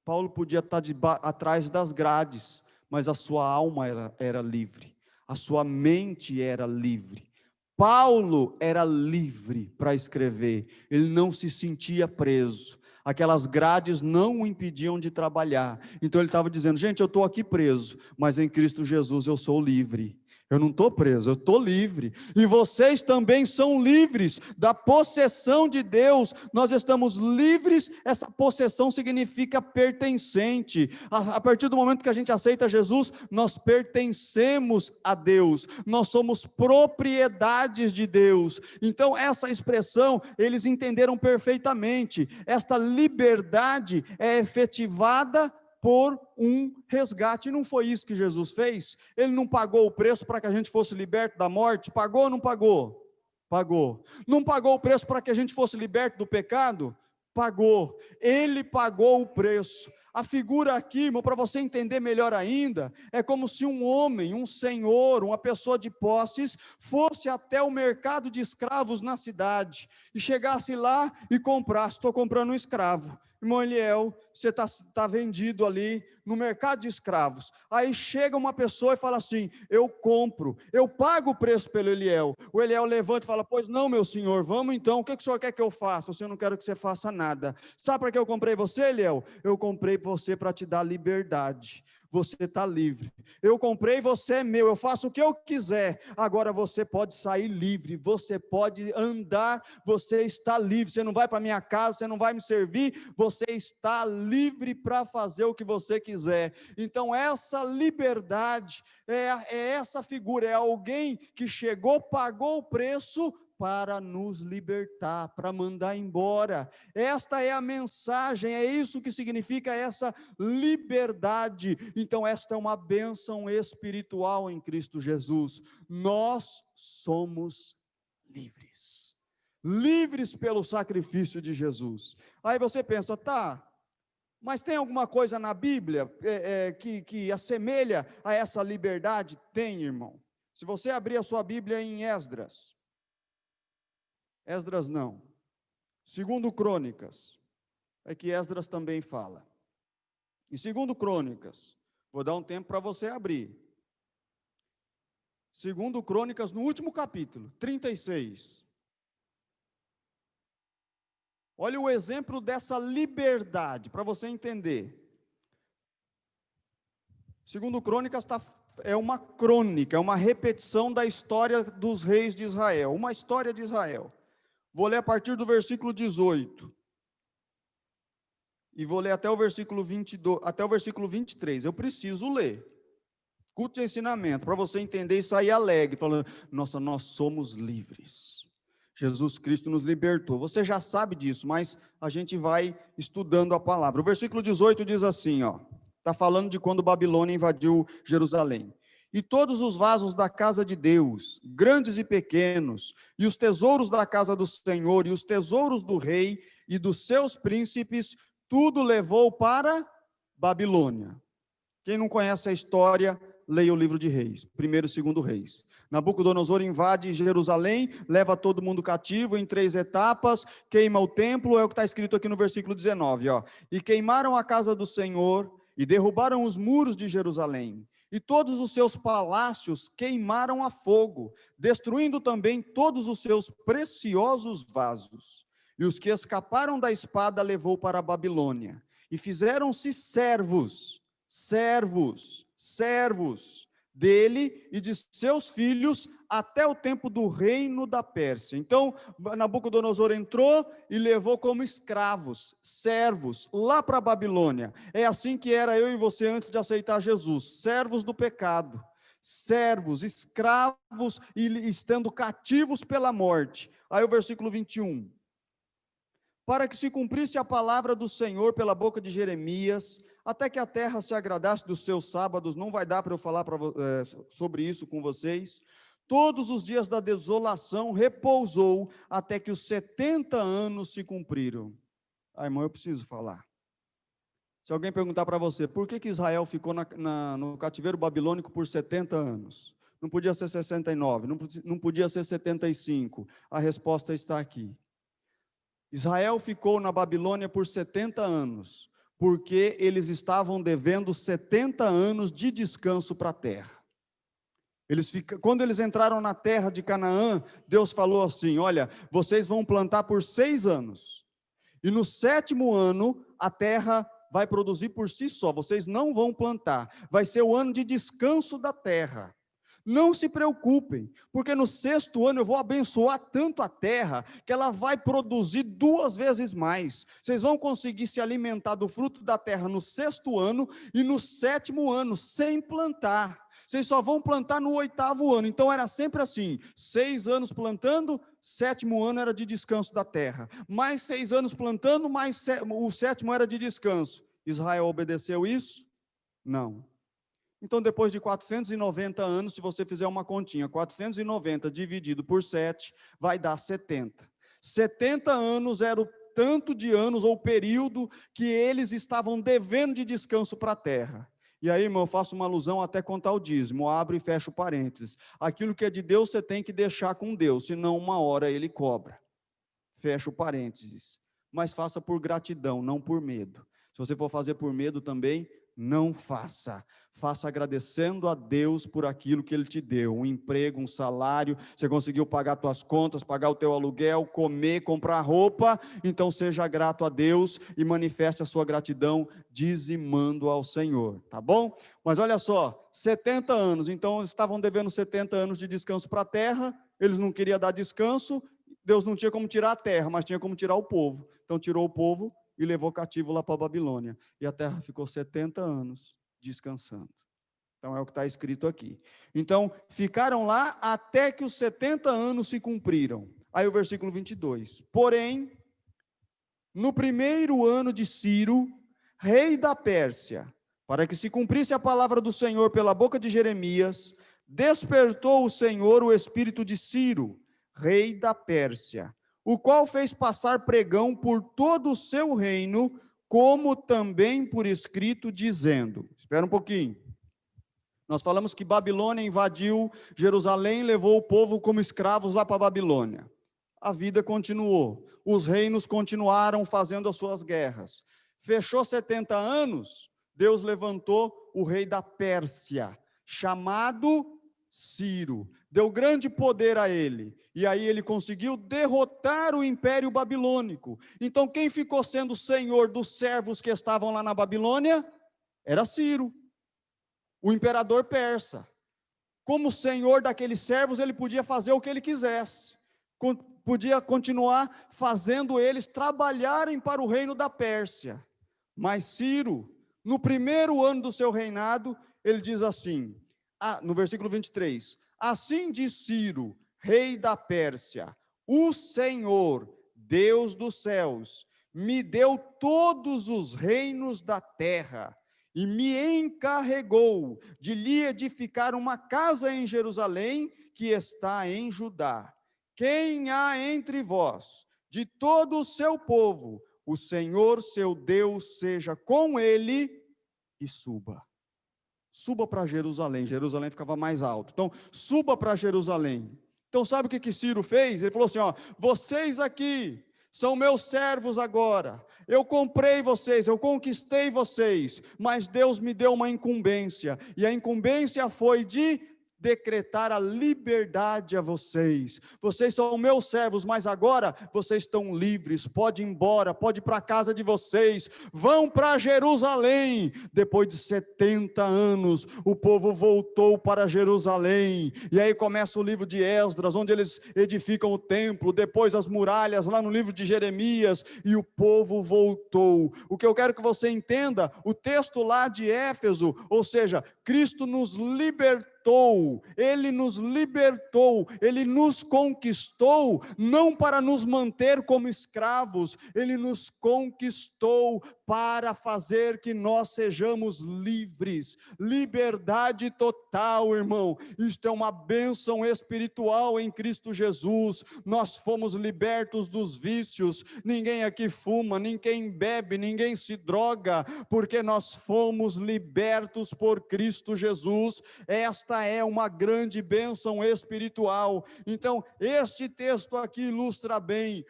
Paulo podia estar atrás das grades, mas a sua alma era livre, a sua mente era livre. Paulo era livre para escrever, ele não se sentia preso. Aquelas grades não o impediam de trabalhar. Então ele estava dizendo, gente, eu estou aqui preso, mas em Cristo Jesus eu sou livre. Eu não estou preso, eu estou livre. E vocês também são livres da possessão de Deus. Nós estamos livres, essa possessão significa pertencente. A partir do momento que a gente aceita Jesus, nós pertencemos a Deus. Nós somos propriedades de Deus. Então essa expressão, eles entenderam perfeitamente. Esta liberdade é efetivada por um resgate. E não foi isso que Jesus fez? Ele não pagou o preço para que a gente fosse liberto da morte? Pagou ou não pagou? Pagou. Não pagou o preço para que a gente fosse liberto do pecado? Pagou. Ele pagou o preço. A figura aqui, irmão, para você entender melhor ainda, é como se um homem, um senhor, uma pessoa de posses, fosse até o mercado de escravos na cidade, e chegasse lá e comprasse, estou comprando um escravo. Irmão Eliel, você está vendido ali no mercado de escravos. Aí chega uma pessoa e fala assim, eu compro, eu pago o preço pelo Eliel. O Eliel levanta e fala, pois não, meu senhor, vamos então, o que o senhor quer que eu faça? Eu não quero que você faça nada. Sabe para que eu comprei você, Eliel? Eu comprei você para te dar liberdade. Você está livre. Eu comprei, você é meu, eu faço o que eu quiser. Agora você pode sair livre, você pode andar, você está livre. Você não vai para minha casa, você não vai me servir, você está livre para fazer o que você quiser. Então essa liberdade, é essa figura, é alguém que chegou, pagou o preço para nos libertar, para mandar embora. Esta é a mensagem, é isso que significa essa liberdade. Então esta é uma bênção espiritual em Cristo Jesus. Nós somos livres. Livres pelo sacrifício de Jesus. Aí você pensa, tá, mas tem alguma coisa na Bíblia que assemelha a essa liberdade? Tem, irmão. Se você abrir a sua Bíblia em Esdras não, 2 Crônicas, é que Esdras também fala. Em 2 Crônicas, vou dar um tempo para você abrir. 2 Crônicas, no último capítulo, 36. Olha o exemplo dessa liberdade, para você entender. 2 Crônicas é uma crônica, é uma repetição da história dos reis de Israel, uma história de Israel. Vou ler a partir do versículo 18. E vou ler até o versículo 22, até o versículo 23. Eu preciso ler. Culto de ensinamento, para você entender e sair alegre, falando, nossa, nós somos livres. Jesus Cristo nos libertou. Você já sabe disso, mas a gente vai estudando a palavra. O versículo 18 diz assim, ó, está falando de quando Babilônia invadiu Jerusalém. E todos os vasos da casa de Deus, grandes e pequenos, e os tesouros da casa do Senhor, e os tesouros do rei e dos seus príncipes, tudo levou para Babilônia. Quem não conhece a história, leia o livro de Reis, 1º e 2º Reis. Nabucodonosor invade Jerusalém, leva todo mundo cativo em 3 etapas, queima o templo, é o que está escrito aqui no versículo 19, ó. E queimaram a casa do Senhor, e derrubaram os muros de Jerusalém, e todos os seus palácios queimaram a fogo, destruindo também todos os seus preciosos vasos. E os que escaparam da espada levou para a Babilônia, e fizeram-se servos dele e de seus filhos até o tempo do reino da Pérsia. Então, Nabucodonosor entrou e levou como escravos, servos, lá para a Babilônia. É assim que era eu e você antes de aceitar Jesus, servos do pecado, servos, escravos e estando cativos pela morte. Aí o versículo 21. Para que se cumprisse a palavra do Senhor pela boca de Jeremias, até que a terra se agradasse dos seus sábados, não vai dar para eu falar sobre isso com vocês. Todos os dias da desolação repousou, até que os 70 anos se cumpriram. Ah, irmão, eu preciso falar. Se alguém perguntar para você, por que Israel ficou no cativeiro babilônico por 70 anos? Não podia ser 69, não podia ser 75. A resposta está aqui. Israel ficou na Babilônia por 70 anos, porque eles estavam devendo 70 anos de descanso para a terra. Quando eles entraram na terra de Canaã, Deus falou assim, olha, vocês vão plantar por 6 anos, e no 7º ano, a terra vai produzir por si só, vocês não vão plantar, vai ser o ano de descanso da terra. Não se preocupem, porque no 6º ano eu vou abençoar tanto a terra, que ela vai produzir 2 vezes mais. Vocês vão conseguir se alimentar do fruto da terra no 6º ano e no 7º ano, sem plantar. Vocês só vão plantar no 8º ano. Então era sempre assim, 6 anos plantando, 7º ano era de descanso da terra. Mais 6 anos plantando, mais o 7º era de descanso. Israel obedeceu isso? Não. Então, depois de 490 anos, se você fizer uma continha, 490 dividido por 7, vai dar 70. 70 anos era o tanto de anos ou período que eles estavam devendo de descanso para a terra. E aí, irmão, eu faço uma alusão até contar o dízimo, abro e fecho parênteses. Aquilo que é de Deus, você tem que deixar com Deus, senão uma hora ele cobra. Fecho parênteses. Mas faça por gratidão, não por medo. Se você for fazer por medo também, não faça. Faça agradecendo a Deus por aquilo que Ele te deu, um emprego, um salário, você conseguiu pagar suas contas, pagar o teu aluguel, comer, comprar roupa, então seja grato a Deus e manifeste a sua gratidão dizimando ao Senhor, tá bom? Mas olha só, 70 anos, então eles estavam devendo 70 anos de descanso para a terra, eles não queriam dar descanso, Deus não tinha como tirar a terra, mas tinha como tirar o povo, então tirou o povo e levou cativo lá para a Babilônia, e a terra ficou 70 anos descansando. Então é o que está escrito aqui. Então ficaram lá até que os 70 anos se cumpriram. Aí o versículo 22. Porém, no 1º ano de Ciro, rei da Pérsia, para que se cumprisse a palavra do Senhor pela boca de Jeremias, despertou o Senhor o espírito de Ciro, rei da Pérsia, o qual fez passar pregão por todo o seu reino, como também por escrito, dizendo, espera um pouquinho, Nós falamos que Babilônia invadiu Jerusalém, levou o povo como escravos lá para a Babilônia. A vida continuou, os reinos continuaram fazendo as suas guerras. Fechou 70 anos, Deus levantou o rei da Pérsia, chamado Ciro. Deu grande poder a ele, e aí ele conseguiu derrotar o império babilônico. Então quem ficou sendo senhor dos servos que estavam lá na Babilônia? Era Ciro, o imperador persa. Como senhor daqueles servos, ele podia fazer o que ele quisesse, podia continuar fazendo eles trabalharem para o reino da Pérsia. Mas Ciro, no primeiro ano do seu reinado, ele diz assim, no versículo 23, assim diz Ciro, rei da Pérsia, o Senhor, Deus dos céus, me deu todos os reinos da terra, e me encarregou de lhe edificar uma casa em Jerusalém, que está em Judá. Quem há entre vós, de todo o seu povo, o Senhor seu Deus seja com ele, e suba. Suba para Jerusalém. Jerusalém ficava mais alto. Então, suba para Jerusalém. Então, sabe o que Ciro fez? Ele falou assim, ó, vocês aqui são meus servos agora, eu comprei vocês, eu conquistei vocês, mas Deus me deu uma incumbência, e a incumbência foi de decretar a liberdade a vocês. Vocês são meus servos, mas agora vocês estão livres, pode ir embora, pode ir para a casa de vocês, vão para Jerusalém. Depois de 70 anos, o povo voltou para Jerusalém, e aí começa o livro de Esdras, onde eles edificam o templo, depois as muralhas, lá no livro de Jeremias, e o povo voltou. O que eu quero que você entenda, o texto lá de Éfeso, ou seja, Cristo nos libertou, Ele nos libertou, Ele nos conquistou, não para nos manter como escravos, Ele nos conquistou para fazer que nós sejamos livres, liberdade total, irmão. Isto é uma bênção espiritual em Cristo Jesus. Nós fomos libertos dos vícios, ninguém aqui fuma, ninguém bebe, ninguém se droga, porque nós fomos libertos por Cristo Jesus. Esta é uma grande bênção espiritual. Então, este texto aqui ilustra bem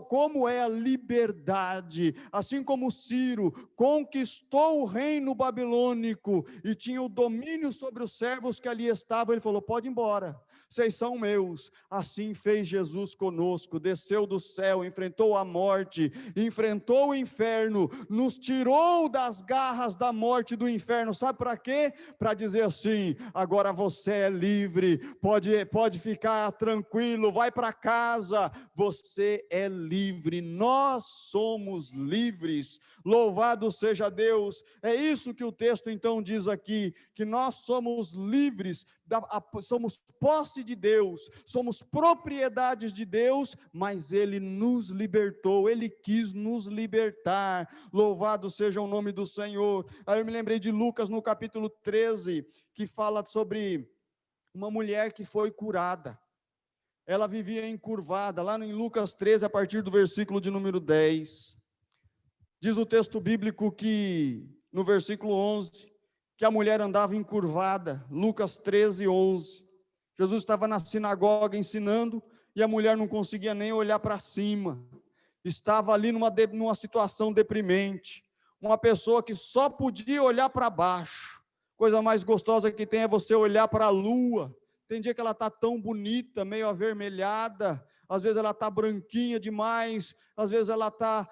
como é a liberdade. Assim como Ciro conquistou o reino babilônico e tinha o domínio sobre os servos que ali estavam, ele falou, pode ir embora, vocês são meus. Assim fez Jesus conosco, desceu do céu, enfrentou a morte, enfrentou o inferno, nos tirou das garras da morte e do inferno. Sabe para quê? Para dizer assim, agora você é livre, pode ficar tranquilo, vai para casa, você é livre, nós somos livres, louvado seja Deus. É isso que o texto então diz aqui, que nós somos livres, somos posse de Deus, somos propriedades de Deus, mas Ele nos libertou, Ele quis nos libertar, louvado seja o nome do Senhor. Aí eu me lembrei de Lucas no capítulo 13, que fala sobre uma mulher que foi curada, ela vivia encurvada, lá em Lucas 13, a partir do versículo de número 10, diz o texto bíblico que, no versículo 11, que a mulher andava encurvada, Lucas 13, 11, Jesus estava na sinagoga ensinando, e a mulher não conseguia nem olhar para cima, estava ali numa situação deprimente, uma pessoa que só podia olhar para baixo. Coisa mais gostosa que tem é você olhar para a lua. Tem dia que ela está tão bonita, meio avermelhada, às vezes ela está branquinha demais, às vezes ela está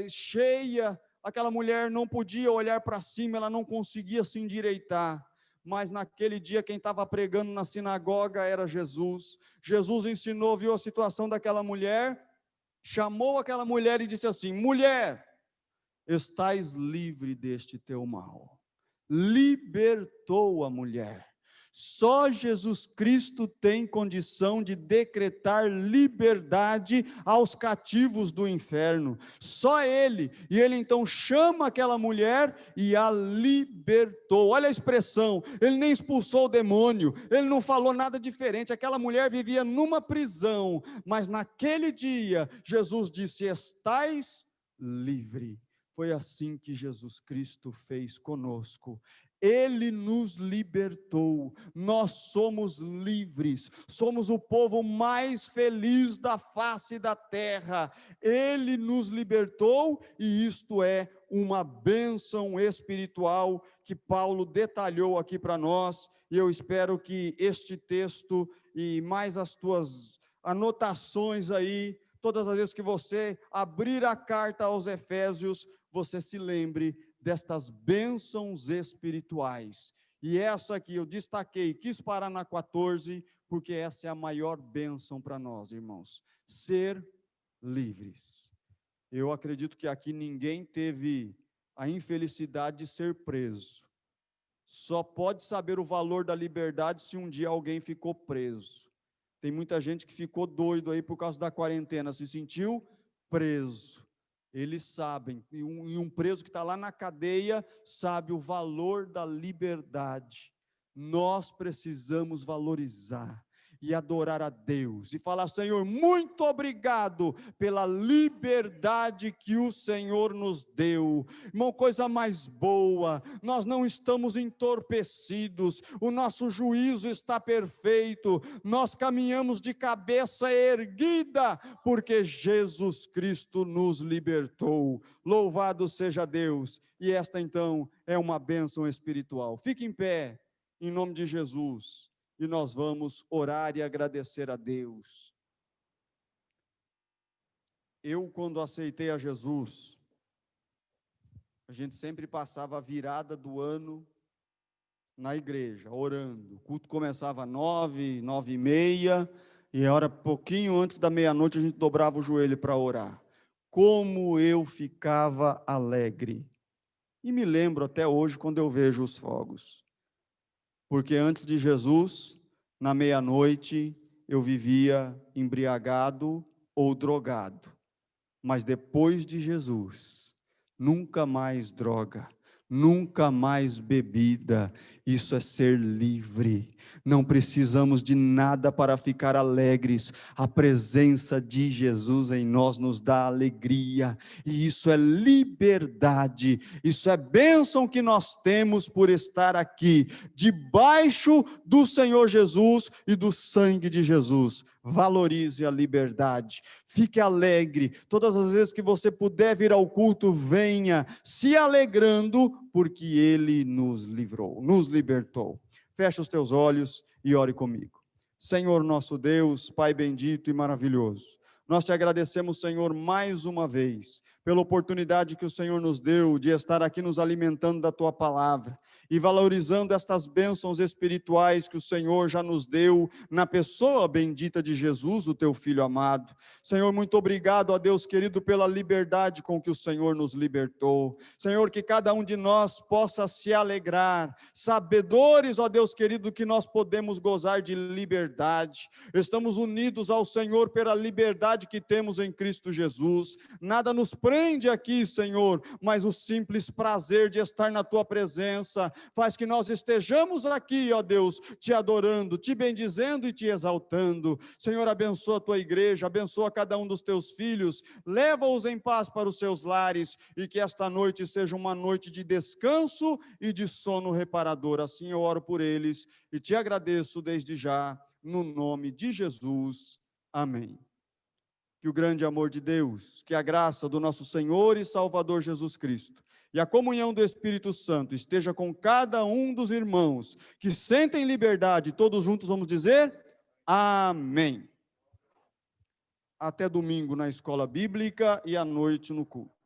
cheia. Aquela mulher não podia olhar para cima, ela não conseguia se endireitar. Mas naquele dia quem estava pregando na sinagoga era Jesus. Jesus ensinou, viu a situação daquela mulher, chamou aquela mulher e disse assim, mulher, estais livre deste teu mal. Libertou a mulher. Só Jesus Cristo tem condição de decretar liberdade aos cativos do inferno. Só Ele. E Ele então chama aquela mulher e a libertou. Olha a expressão, Ele nem expulsou o demônio, Ele não falou nada diferente. Aquela mulher vivia numa prisão, mas naquele dia Jesus disse, estais livre. Foi assim que Jesus Cristo fez conosco. Ele nos libertou, nós somos livres, somos o povo mais feliz da face da terra. Ele nos libertou e isto é uma bênção espiritual que Paulo detalhou aqui para nós, e eu espero que este texto e mais as tuas anotações aí, todas as vezes que você abrir a carta aos Efésios, você se lembre destas bênçãos espirituais. E essa aqui eu destaquei, quis parar na 14, porque essa é a maior bênção para nós, irmãos. Ser livres. Eu acredito que aqui ninguém teve a infelicidade de ser preso. Só pode saber o valor da liberdade se um dia alguém ficou preso. Tem muita gente que ficou doido aí por causa da quarentena, se sentiu preso. Eles sabem, e um preso que está lá na cadeia sabe o valor da liberdade. Nós precisamos valorizar e adorar a Deus, e falar: Senhor, muito obrigado pela liberdade que o Senhor nos deu. Uma coisa mais boa, nós não estamos entorpecidos, o nosso juízo está perfeito, nós caminhamos de cabeça erguida, porque Jesus Cristo nos libertou. Louvado seja Deus, e esta então é uma bênção espiritual. Fique em pé, em nome de Jesus. E nós vamos orar e agradecer a Deus. Eu, quando aceitei a Jesus, a gente sempre passava a virada do ano na igreja, orando. O culto começava às 9, 9h30, e a hora pouquinho antes da meia-noite a gente dobrava o joelho para orar. Como eu ficava alegre. E me lembro até hoje quando eu vejo os fogos. Porque antes de Jesus, na meia-noite, eu vivia embriagado ou drogado. Mas depois de Jesus, nunca mais droga, nunca mais bebida. Isso é ser livre. Não precisamos de nada para ficar alegres. A presença de Jesus em nós nos dá alegria. E isso é liberdade. Isso é bênção que nós temos por estar aqui, debaixo do Senhor Jesus e do sangue de Jesus. Valorize a liberdade. Fique alegre. Todas as vezes que você puder vir ao culto, venha se alegrando, porque Ele nos livrou, nos libertou. Feche os teus olhos e ore comigo. Senhor nosso Deus, Pai bendito e maravilhoso, nós te agradecemos, Senhor, mais uma vez, pela oportunidade que o Senhor nos deu de estar aqui nos alimentando da Tua palavra e valorizando estas bênçãos espirituais que o Senhor já nos deu na pessoa bendita de Jesus, o Teu Filho amado. Senhor, muito obrigado, ó Deus querido, pela liberdade com que o Senhor nos libertou. Senhor, que cada um de nós possa se alegrar, sabedores, ó Deus querido, que nós podemos gozar de liberdade. Estamos unidos ao Senhor pela liberdade que temos em Cristo Jesus. Nada nos prende aqui, Senhor, mas o simples prazer de estar na Tua presença faz que nós estejamos aqui, ó Deus, te adorando, te bendizendo e te exaltando. Senhor, abençoa a Tua igreja, abençoa cada um dos Teus filhos, leva-os em paz para os seus lares, e que esta noite seja uma noite de descanso e de sono reparador. Assim eu oro por eles e te agradeço desde já, no nome de Jesus. Amém. Que o grande amor de Deus, que a graça do nosso Senhor e Salvador Jesus Cristo e a comunhão do Espírito Santo esteja com cada um dos irmãos que sentem liberdade. Todos juntos vamos dizer amém. Até domingo na escola bíblica e à noite no culto.